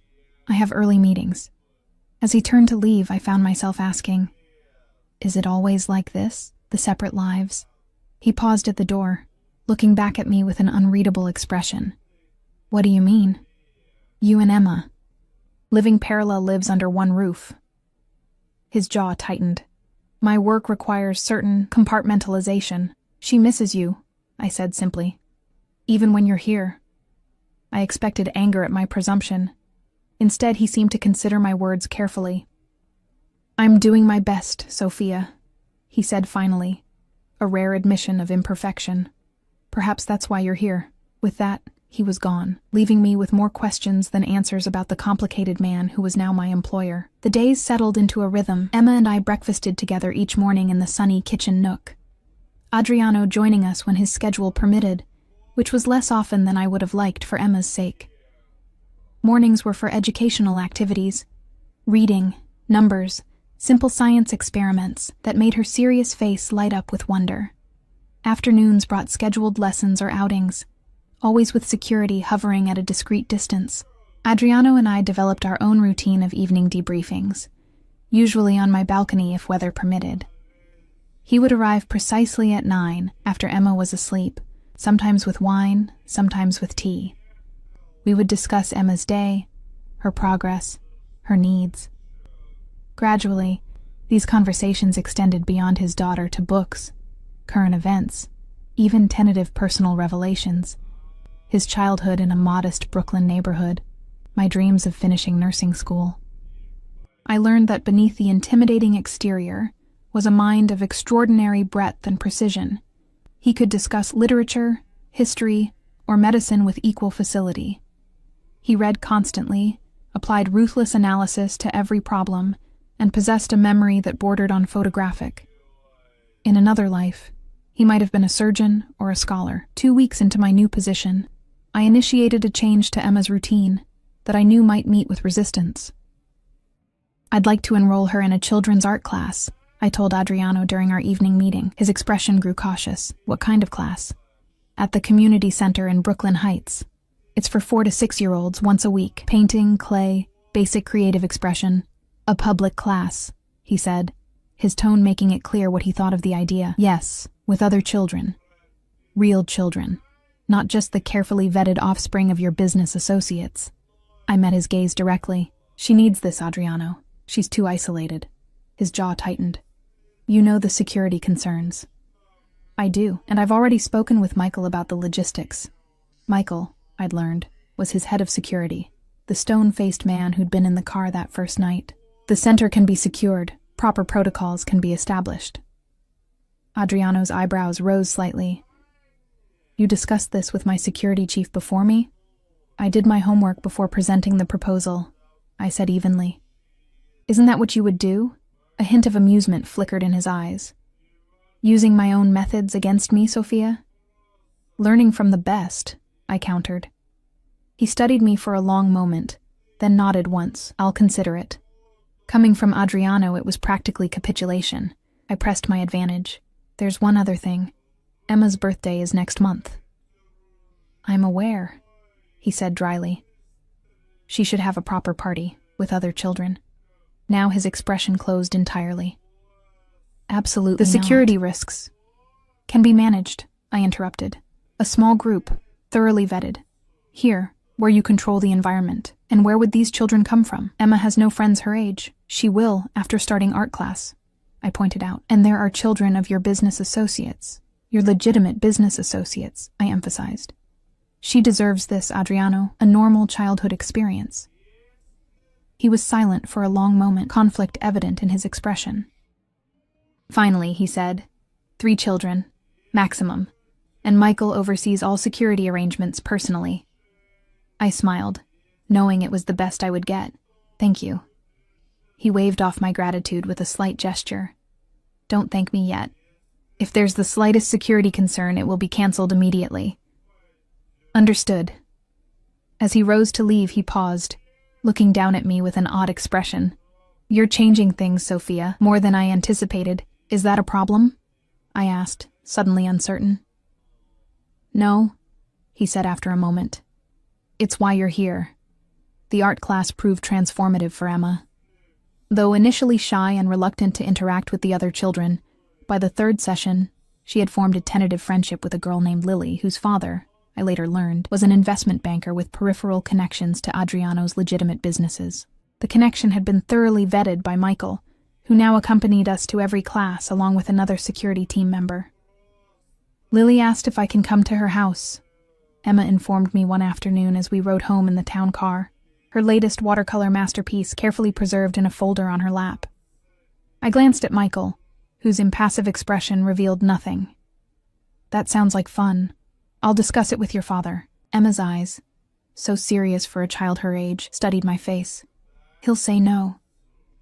I have early meetings." As he turned to leave, I found myself asking, "Is it always like this, the separate lives?" He paused at the door, looking back at me with an unreadable expression. "What do you mean?" "You and Emma. Living parallel lives under one roof." His jaw tightened. "My work requires certain compartmentalization. She misses you," I said simply. "Even when you're here." I expected anger at my presumption. Instead, he seemed to consider my words carefully. "I'm doing my best, Sophia," he said finally, a rare admission of imperfection. "Perhaps that's why you're here." With that, he was gone, leaving me with more questions than answers about the complicated man who was now my employer. The days settled into a rhythm. Emma and I breakfasted together each morning in the sunny kitchen nook, Adriano joining us when his schedule permitted, which was less often than I would have liked for Emma's sake. Mornings were for educational activities, reading, numbers, simple science experiments that made her serious face light up with wonder. Afternoons brought scheduled lessons or outings, always with security hovering at a discreet distance. Adriano and I developed our own routine of evening debriefings, usually on my balcony if weather permitted. He would arrive precisely at 9 after Emma was asleep, sometimes with wine, sometimes with tea. We would discuss Emma's day, her progress, her needs. Gradually, these conversations extended beyond his daughter to books, current events, even tentative personal revelations. His childhood in a modest Brooklyn neighborhood, my dreams of finishing nursing school. I learned that beneath the intimidating exterior was a mind of extraordinary breadth and precision. He could discuss literature, history, or medicine with equal facility. He read constantly, applied ruthless analysis to every problem, and possessed a memory that bordered on photographic. In another life, he might have been a surgeon or a scholar. 2 weeks into my new position, I initiated a change to Emma's routine that I knew might meet with resistance. "I'd like to enroll her in a children's art class," I told Adriano during our evening meeting. His expression grew cautious. "What kind of class?" "At the community center in Brooklyn Heights. It's for 4 to 6-year-olds once a week. Painting, clay, basic creative expression. A public class," he said, his tone making it clear what he thought of the idea. "Yes, with other children. Real children. Not just the carefully vetted offspring of your business associates." I met his gaze directly. "She needs this, Adriano. She's too isolated." His jaw tightened. "You know the security concerns." "I do, and I've already spoken with Michael about the logistics." Michael, I'd learned, was his head of security, the stone-faced man who'd been in the car that first night. "The center can be secured. Proper protocols can be established." Adriano's eyebrows rose slightly. "You discussed this with my security chief before me?" "I did my homework before presenting the proposal," I said evenly. "Isn't that what you would do?" A hint of amusement flickered in his eyes. "Using my own methods against me, Sophia?" "Learning from the best," I countered. He studied me for a long moment, then nodded once. "I'll consider it." Coming from Adriano, it was practically capitulation. I pressed my advantage. "There's one other thing. Emma's birthday is next month." "I'm aware," he said dryly. "She should have a proper party, with other children." Now his expression closed entirely. "Absolutely not. The security risks can be managed," I interrupted. "A small group, thoroughly vetted. Here, where you control the environment. And where would these children come from? Emma has no friends her age. She will, after starting art class," I pointed out. "And there are children of your business associates. Your legitimate business associates," I emphasized. "She deserves this, Adriano, a normal childhood experience." He was silent for a long moment, conflict evident in his expression. Finally, he said, 3 children, maximum, and Michael oversees all security arrangements personally." I smiled, knowing it was the best I would get. "Thank you." He waved off my gratitude with a slight gesture. "Don't thank me yet. If there's the slightest security concern, it will be canceled immediately." "Understood." As he rose to leave, he paused, looking down at me with an odd expression. "You're changing things, Sophia, more than I anticipated. Is that a problem?" I asked, suddenly uncertain. "No," he said after a moment. "It's why you're here." The art class proved transformative for Emma. Though initially shy and reluctant to interact with the other children, by the 3rd session, she had formed a tentative friendship with a girl named Lily, whose father, I later learned, was an investment banker with peripheral connections to Adriano's legitimate businesses. The connection had been thoroughly vetted by Michael, who now accompanied us to every class along with another security team member. Lily asked if I can come to her house. Emma informed me one afternoon as we rode home in the town car, her latest watercolor masterpiece carefully preserved in a folder on her lap. I glanced at Michael, whose impassive expression revealed nothing. That sounds like fun. I'll discuss it with your father. Emma's eyes, so serious for a child her age, studied my face. He'll say no.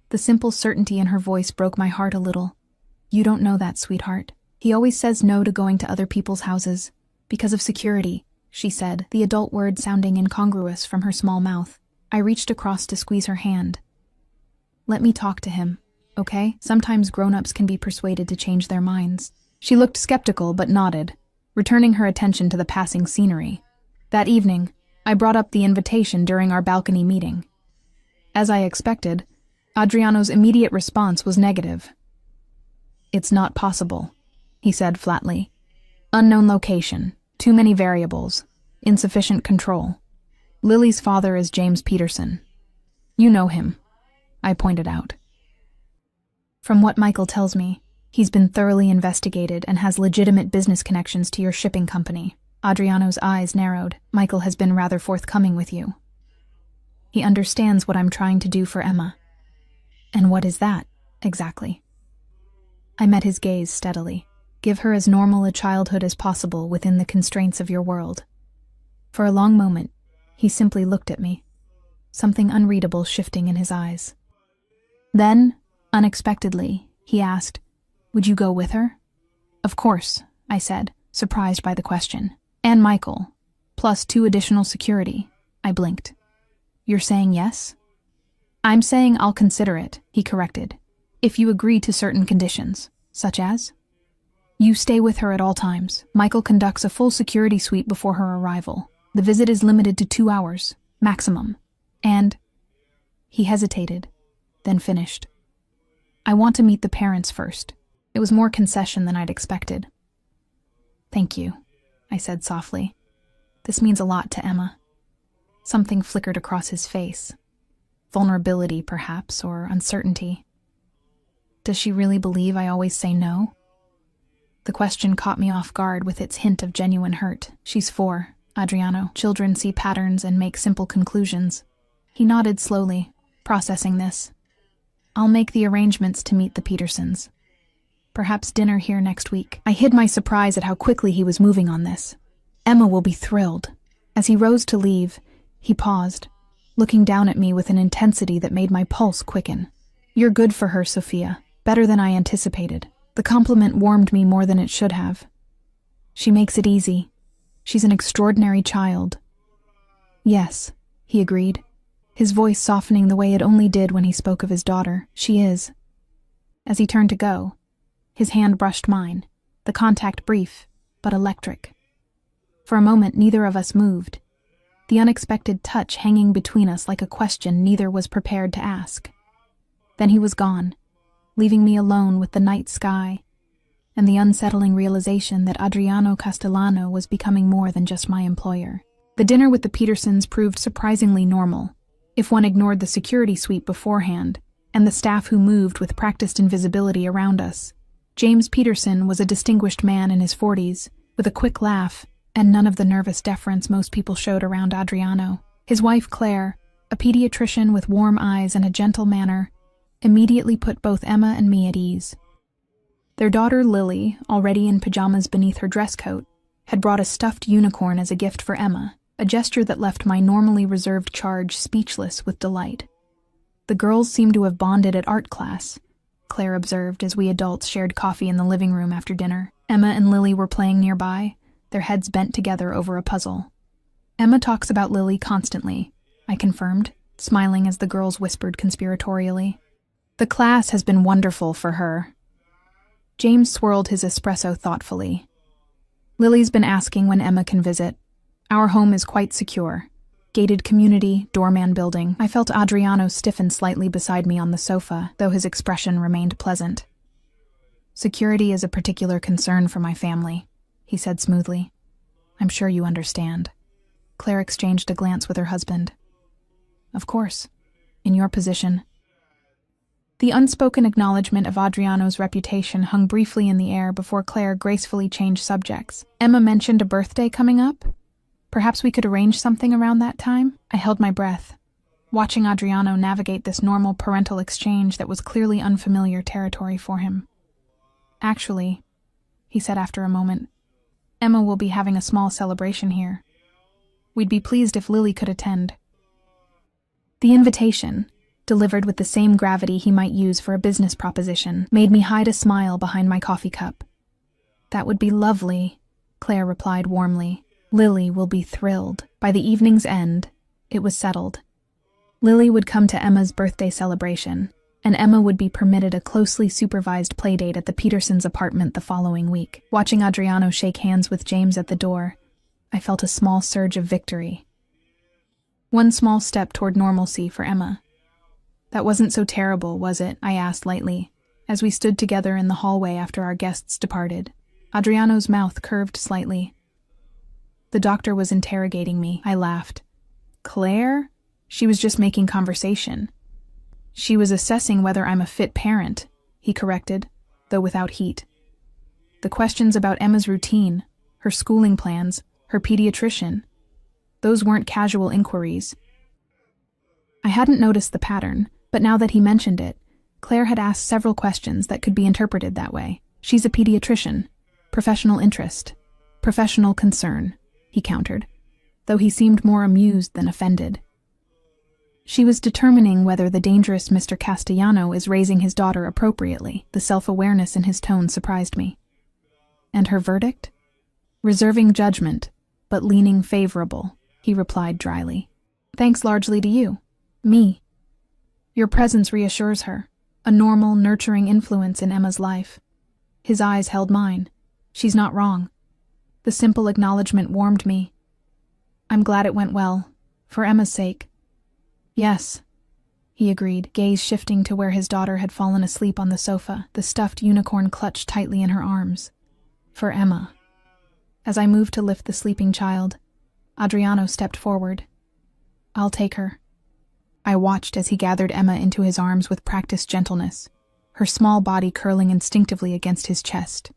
The simple certainty in her voice broke my heart a little. You don't know that, sweetheart. He always says no to going to other people's houses. Because of security, she said, the adult word sounding incongruous from her small mouth. I reached across to squeeze her hand. Let me talk to him, okay? Sometimes grown-ups can be persuaded to change their minds. She looked skeptical but nodded, returning her attention to the passing scenery. That evening, I brought up the invitation during our balcony meeting. As I expected, Adriano's immediate response was negative. It's not possible, he said flatly. Unknown location, too many variables, insufficient control. Lily's father is James Peterson. You know him, I pointed out. From what Michael tells me, he's been thoroughly investigated and has legitimate business connections to your shipping company. Adriano's eyes narrowed. Michael has been rather forthcoming with you. He understands what I'm trying to do for Emma. And what is that, exactly? I met his gaze steadily. Give her as normal a childhood as possible within the constraints of your world. For a long moment, he simply looked at me, something unreadable shifting in his eyes. Then, unexpectedly, he asked, would you go with her? Of course, I said, surprised by the question. And Michael, plus 2 additional security. I blinked. You're saying yes? I'm saying I'll consider it, he corrected, if you agree to certain conditions, such as? You stay with her at all times. Michael conducts a full security sweep before her arrival. The visit is limited to 2 hours, maximum. And he hesitated, then finished. I want to meet the parents first. It was more concession than I'd expected. Thank you, I said softly. This means a lot to Emma. Something flickered across his face. Vulnerability, perhaps, or uncertainty. Does she really believe I always say no? The question caught me off guard with its hint of genuine hurt. She's 4, Adriano. Children see patterns and make simple conclusions. He nodded slowly, processing this. I'll make the arrangements to meet the Petersons. Perhaps dinner here next week. I hid my surprise at how quickly he was moving on this. Emma will be thrilled. As he rose to leave, he paused, looking down at me with an intensity that made my pulse quicken. You're good for her, Sophia. Better than I anticipated. The compliment warmed me more than it should have. She makes it easy. She's an extraordinary child. Yes, he agreed, his voice softening the way it only did when he spoke of his daughter. She is. As he turned to go, his hand brushed mine, the contact brief, but electric. For a moment, neither of us moved, the unexpected touch hanging between us like a question neither was prepared to ask. Then he was gone, leaving me alone with the night sky and the unsettling realization that Adriano Castellano was becoming more than just my employer. The dinner with the Petersons proved surprisingly normal, if one ignored the security suite beforehand and the staff who moved with practiced invisibility around us. James Peterson was a distinguished man in his 40s, with a quick laugh and none of the nervous deference most people showed around Adriano. His wife Claire, a pediatrician with warm eyes and a gentle manner, immediately put both Emma and me at ease. Their daughter Lily, already in pajamas beneath her dress coat, had brought a stuffed unicorn as a gift for Emma, a gesture that left my normally reserved charge speechless with delight. The girls seemed to have bonded at art class, Claire observed as we adults shared coffee in the living room after dinner. Emma and Lily were playing nearby, their heads bent together over a puzzle. Emma talks about Lily constantly, I confirmed, smiling as the girls whispered conspiratorially. The class has been wonderful for her. James swirled his espresso thoughtfully. Lily's been asking when Emma can visit. Our home is quite secure. Gated community, doorman building. I felt Adriano stiffen slightly beside me on the sofa, though his expression remained pleasant. Security is a particular concern for my family, he said smoothly. I'm sure you understand. Claire exchanged a glance with her husband. Of course. In your position. The unspoken acknowledgement of Adriano's reputation hung briefly in the air before Claire gracefully changed subjects. Emma mentioned a birthday coming up. Perhaps we could arrange something around that time? I held my breath, watching Adriano navigate this normal parental exchange that was clearly unfamiliar territory for him. "Actually," he said after a moment, "Emma will be having a small celebration here. We'd be pleased if Lily could attend." The invitation, delivered with the same gravity he might use for a business proposition, made me hide a smile behind my coffee cup. "That would be lovely," Claire replied warmly. "Lily will be thrilled." By the evening's end, it was settled. Lily would come to Emma's birthday celebration, and Emma would be permitted a closely supervised playdate at the Petersons' apartment the following week. Watching Adriano shake hands with James at the door, I felt a small surge of victory. One small step toward normalcy for Emma. "That wasn't so terrible, was it?" I asked lightly, as we stood together in the hallway after our guests departed. Adriano's mouth curved slightly. "The doctor was interrogating me," I laughed. "Claire? She was just making conversation." "She was assessing whether I'm a fit parent," he corrected, though without heat. "The questions about Emma's routine, her schooling plans, her pediatrician, those weren't casual inquiries." I hadn't noticed the pattern, but now that he mentioned it, Claire had asked several questions that could be interpreted that way. "She's a pediatrician. Professional interest. Professional concern," he countered, though he seemed more amused than offended. "She was determining whether the dangerous Mr. Castellano is raising his daughter appropriately." The self-awareness in his tone surprised me. "And her verdict?" "Reserving judgment, but leaning favorable," he replied dryly. "Thanks largely to you. Me. Your presence reassures her, a normal, nurturing influence in Emma's life." His eyes held mine. "She's not wrong." The simple acknowledgement warmed me. "I'm glad it went well, for Emma's sake." "Yes," he agreed, gaze shifting to where his daughter had fallen asleep on the sofa, the stuffed unicorn clutched tightly in her arms. "For Emma." As I moved to lift the sleeping child, Adriano stepped forward. "I'll take her." I watched as he gathered Emma into his arms with practiced gentleness, her small body curling instinctively against his chest.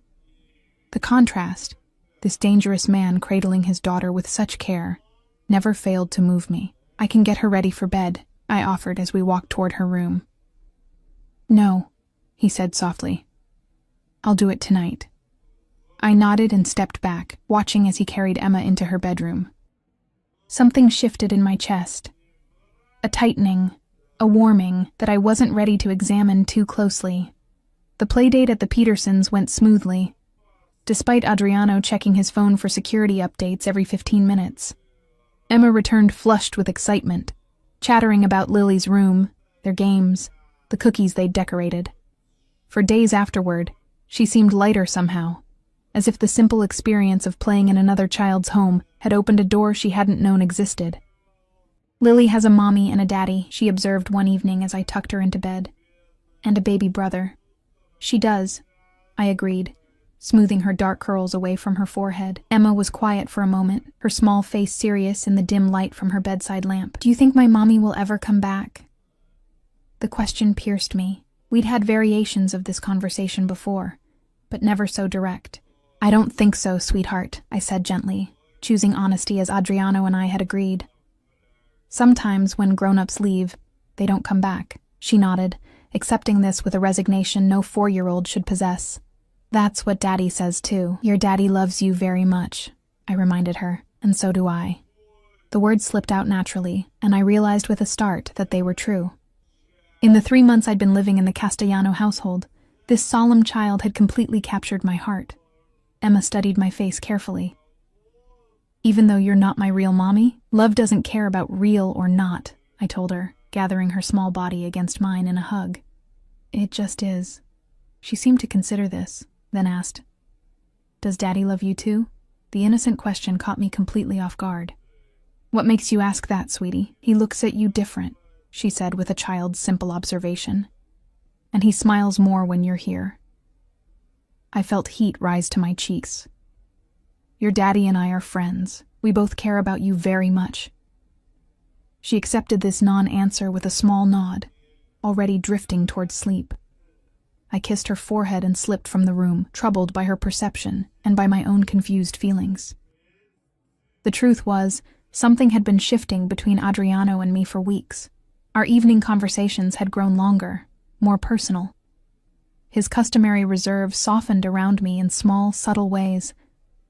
The contrast, this dangerous man cradling his daughter with such care, never failed to move me. "I can get her ready for bed," I offered as we walked toward her room. "No," he said softly. "I'll do it tonight." I nodded and stepped back, watching as he carried Emma into her bedroom. Something shifted in my chest. A tightening, a warming that I wasn't ready to examine too closely. The playdate at the Petersons went smoothly, despite Adriano checking his phone for security updates every 15 minutes. Emma returned flushed with excitement, chattering about Lily's room, their games, the cookies they'd decorated. For days afterward, she seemed lighter somehow, as if the simple experience of playing in another child's home had opened a door she hadn't known existed. "Lily has a mommy and a daddy," she observed one evening as I tucked her into bed. "And a baby brother." "She does," I agreed, smoothing her dark curls away from her forehead. Emma was quiet for a moment, her small face serious in the dim light from her bedside lamp. "Do you think my mommy will ever come back?" The question pierced me. We'd had variations of this conversation before, but never so direct. "I don't think so, sweetheart," I said gently, choosing honesty as Adriano and I had agreed. "Sometimes when grown-ups leave, they don't come back." She nodded, accepting this with a resignation no 4-year-old should possess. "That's what Daddy says too." "Your daddy loves you very much," I reminded her, "and so do I." The words slipped out naturally, and I realized with a start that they were true. In the 3 months I'd been living in the Castellano household, this solemn child had completely captured my heart. Emma studied my face carefully. "Even though you're not my real mommy, love doesn't care about real or not," I told her, gathering her small body against mine in a hug. "It just is." She seemed to consider this, then asked, "Does Daddy love you too?" The innocent question caught me completely off guard. "What makes you ask that, sweetie?" "He looks at you different," she said with a child's simple observation. "And he smiles more when you're here." I felt heat rise to my cheeks. "Your daddy and I are friends. We both care about you very much." She accepted this non-answer with a small nod, already drifting towards sleep. I kissed her forehead and slipped from the room, troubled by her perception and by my own confused feelings. The truth was, something had been shifting between Adriano and me for weeks, Our evening conversations had grown longer, more personal. His customary reserve softened around me in small, subtle ways.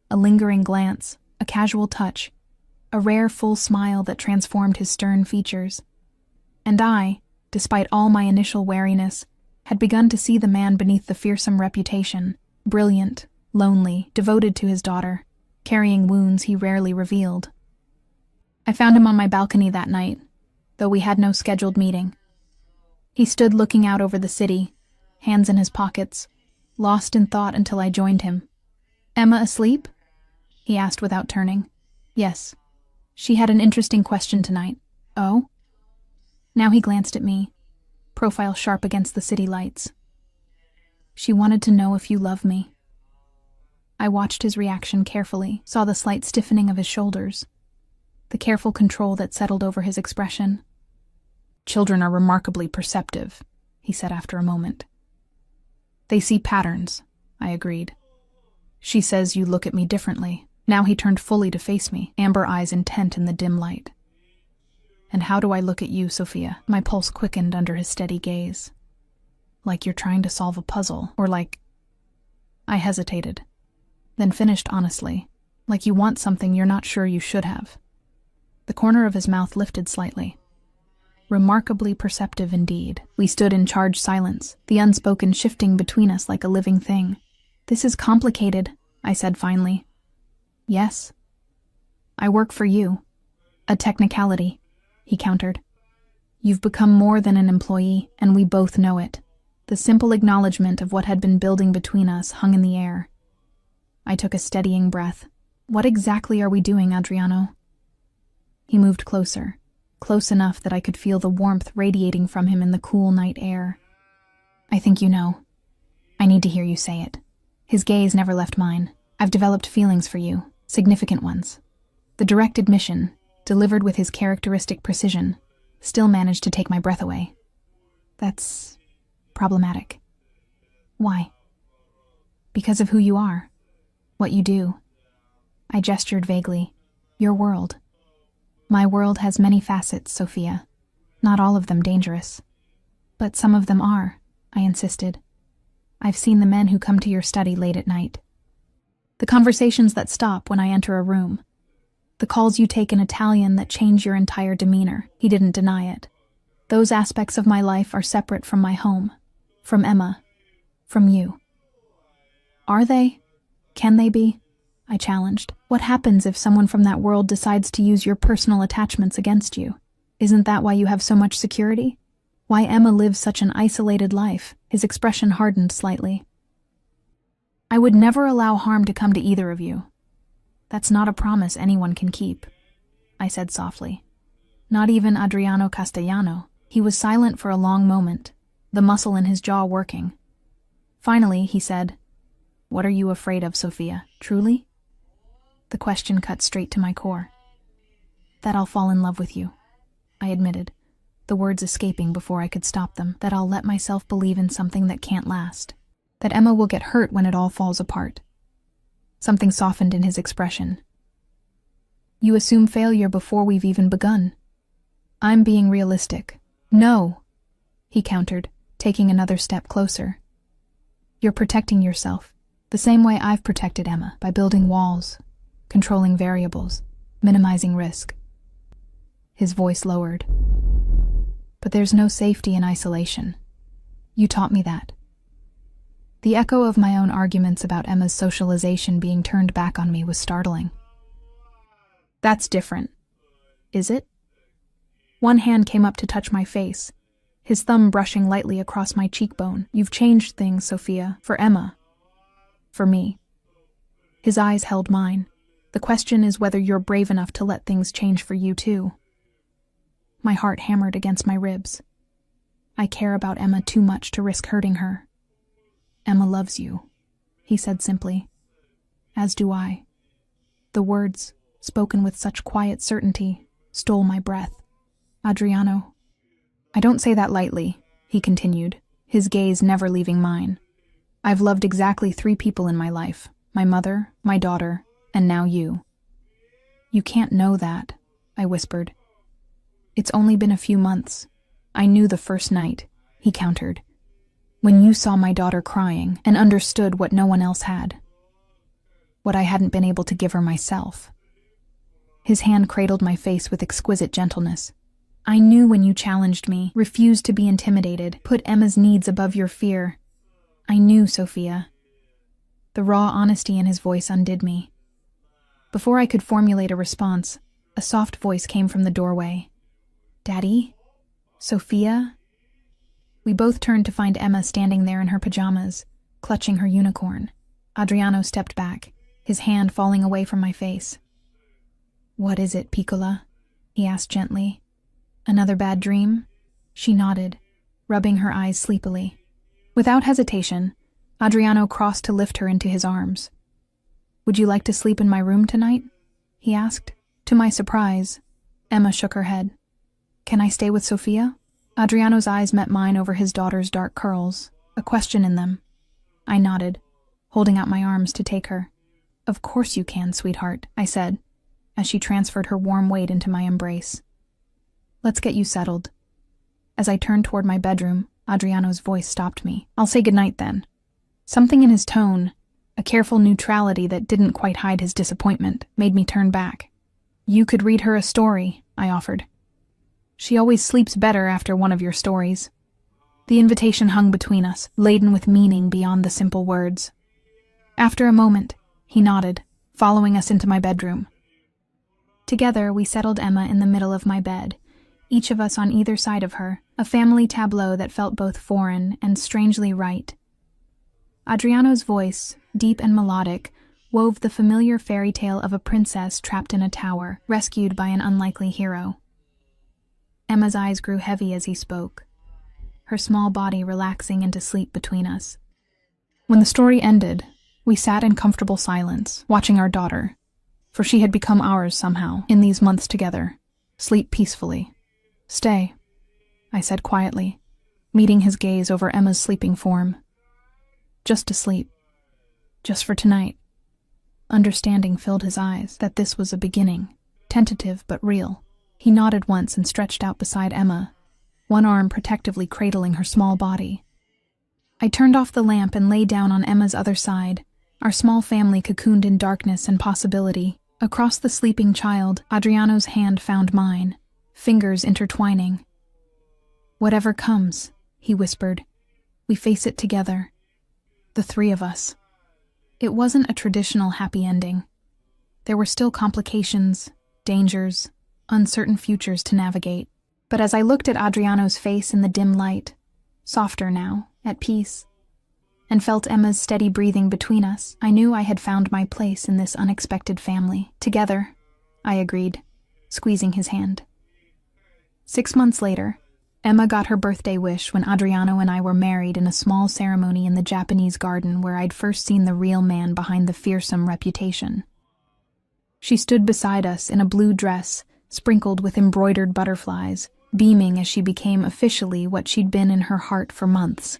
A lingering glance, a casual touch, a rare full smile that transformed his stern features. And I, despite all my initial wariness, had begun to see the man beneath the fearsome reputation, brilliant, lonely, devoted to his daughter, carrying wounds he rarely revealed. I found him on my balcony that night, though we had no scheduled meeting. He stood looking out over the city, hands in his pockets, lost in thought until I joined him. "Emma asleep?" he asked without turning. "Yes. She had an interesting question tonight." "Oh?" Now he glanced at me, profile sharp against the city lights. "She wanted to know if you love me." I watched his reaction carefully, saw the slight stiffening of his shoulders, the careful control that settled over his expression. "Children are remarkably perceptive," he said after a moment. "They see patterns," I agreed. "She says you look at me differently." Now he turned fully to face me, amber eyes intent in the dim light. "And how do I look at you, Sophia?" My pulse quickened under his steady gaze. "Like you're trying to solve a puzzle, or like—" I hesitated, then finished honestly, "like you want something you're not sure you should have." The corner of his mouth lifted slightly. Remarkably perceptive indeed. We stood in charged silence, the unspoken shifting between us like a living thing. "This is complicated," I said finally. "Yes. I work for you." "A technicality," he countered. "You've become more than an employee, and we both know it." The simple acknowledgement of what had been building between us hung in the air. I took a steadying breath. "What exactly are we doing, Adriano?" He moved closer, close enough that I could feel the warmth radiating from him in the cool night air. "I think you know. I need to hear you say it." His gaze never left mine. "I've developed feelings for you, significant ones." The direct admission, delivered with his characteristic precision, still managed to take my breath away. "That's problematic." "Why?" "Because of who you are, what you do." I gestured vaguely. "Your world." "My world has many facets, Sophia. Not all of them dangerous." "But some of them are," I insisted. "I've seen the men who come to your study late at night. The conversations that stop when I enter a room. The calls you take in Italian that change your entire demeanor." He didn't deny it. "Those aspects of my life are separate from my home, from Emma, from you." "Are they? Can they be?" I challenged. "What happens if someone from that world decides to use your personal attachments against you? Isn't that why you have so much security? Why Emma lives such an isolated life?" His expression hardened slightly. "I would never allow harm to come to either of you. That's not a promise anyone can keep," I said softly. "Not even Adriano Castellano." He was silent for a long moment, the muscle in his jaw working. Finally, he said, "What are you afraid of, Sophia, truly?" The question cut straight to my core. "That I'll fall in love with you," I admitted, the words escaping before I could stop them. "That I'll let myself believe in something that can't last. That Emma will get hurt when it all falls apart." Something softened in his expression. "You assume failure before we've even begun." "I'm being realistic." "No," he countered, taking another step closer. "You're protecting yourself, the same way I've protected Emma, by building walls, controlling variables, minimizing risk." His voice lowered. "But there's no safety in isolation. You taught me that." The echo of my own arguments about Emma's socialization being turned back on me was startling. "That's different, is it?" One hand came up to touch my face, his thumb brushing lightly across my cheekbone. "You've changed things, Sophia, for Emma. For me." His eyes held mine. "The question is whether you're brave enough to let things change for you too." My heart hammered against my ribs. "I care about Emma too much to risk hurting her." "Emma loves you," he said simply. "As do I." The words, spoken with such quiet certainty, stole my breath. "Adriano." "I don't say that lightly," he continued, his gaze never leaving mine. "I've loved exactly 3 people in my life, my mother, my daughter, and now you." "You can't know that," I whispered. "It's only been a few months. "I knew the first night," he countered, "when you saw my daughter crying and understood what no one else had. What I hadn't been able to give her myself." His hand cradled my face with exquisite gentleness. "I knew when you challenged me, refused to be intimidated, put Emma's needs above your fear. I knew, Sophia." The raw honesty in his voice undid me. Before I could formulate a response, a soft voice came from the doorway. "Daddy? Sophia?" We both turned to find Emma standing there in her pajamas, clutching her unicorn. Adriano stepped back, his hand falling away from my face. "What is it, Piccola?" he asked gently. "Another bad dream?" She nodded, rubbing her eyes sleepily. Without hesitation, Adriano crossed to lift her into his arms. "Would you like to sleep in my room tonight?" he asked. To my surprise, Emma shook her head. "Can I stay with Sophia?" Adriano's eyes met mine over his daughter's dark curls, a question in them. I nodded, holding out my arms to take her. "Of course you can, sweetheart," I said, as she transferred her warm weight into my embrace. "Let's get you settled." As I turned toward my bedroom, Adriano's voice stopped me. "I'll say goodnight then." Something in his tone, a careful neutrality that didn't quite hide his disappointment, made me turn back. "You could read her a story," I offered. "She always sleeps better after one of your stories." The invitation hung between us, laden with meaning beyond the simple words. After a moment, he nodded, following us into my bedroom. Together, we settled Emma in the middle of my bed, each of us on either side of her, a family tableau that felt both foreign and strangely right. Adriano's voice, deep and melodic, wove the familiar fairy tale of a princess trapped in a tower, rescued by an unlikely hero. Emma's eyes grew heavy as he spoke, her small body relaxing into sleep between us. When the story ended, we sat in comfortable silence, watching our daughter, for she had become ours somehow, in these months together, sleep peacefully. "Stay," I said quietly, meeting his gaze over Emma's sleeping form. "Just to sleep. Just for tonight." Understanding filled his eyes, that this was a beginning, tentative but real. He nodded once and stretched out beside Emma, one arm protectively cradling her small body. I turned off the lamp and lay down on Emma's other side, our small family cocooned in darkness and possibility. Across the sleeping child, Adriano's hand found mine, fingers intertwining. "Whatever comes," he whispered, "we face it together. The three of us." It wasn't a traditional happy ending. There were still complications, dangers, uncertain futures to navigate. But as I looked at Adriano's face in the dim light, softer now, at peace, and felt Emma's steady breathing between us, I knew I had found my place in this unexpected family. "Together," I agreed, squeezing his hand. 6 months later, Emma got her birthday wish when Adriano and I were married in a small ceremony in the Japanese garden where I'd first seen the real man behind the fearsome reputation. She stood beside us in a blue dress, sprinkled with embroidered butterflies, beaming as she became officially what she'd been in her heart for months: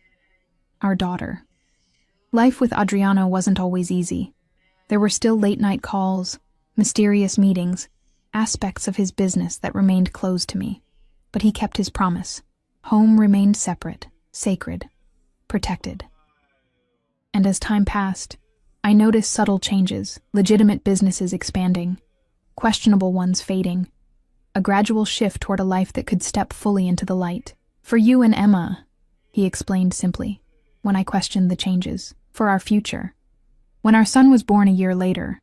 our daughter. Life with Adriano wasn't always easy. There were still late-night calls, mysterious meetings, aspects of his business that remained closed to me. But he kept his promise. Home remained separate, sacred, protected. And as time passed, I noticed subtle changes, legitimate businesses expanding, questionable ones fading, a gradual shift toward a life that could step fully into the light. "For you and Emma," he explained simply, when I questioned the changes. "For our future." When our son was born a year later,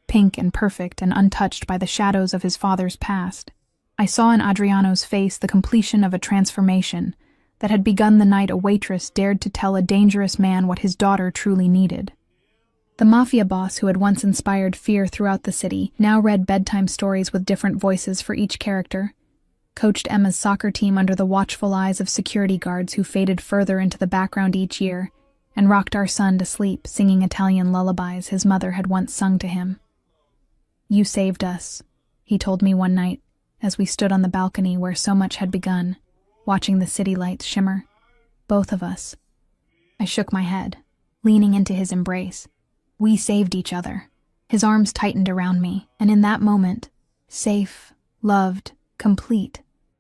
pink and perfect and untouched by the shadows of his father's past, I saw in Adriano's face the completion of a transformation that had begun the night a waitress dared to tell a dangerous man what his daughter truly needed. The Mafia boss who had once inspired fear throughout the city now read bedtime stories with different voices for each character, coached Emma's soccer team under the watchful eyes of security guards who faded further into the background each year, and rocked our son to sleep singing Italian lullabies his mother had once sung to him. "You saved us," he told me one night, as we stood on the balcony where so much had begun, watching the city lights shimmer. Both of us. I shook my head, leaning into his embrace. We saved each other. His arms tightened around me, and in that moment, safe, loved, complete,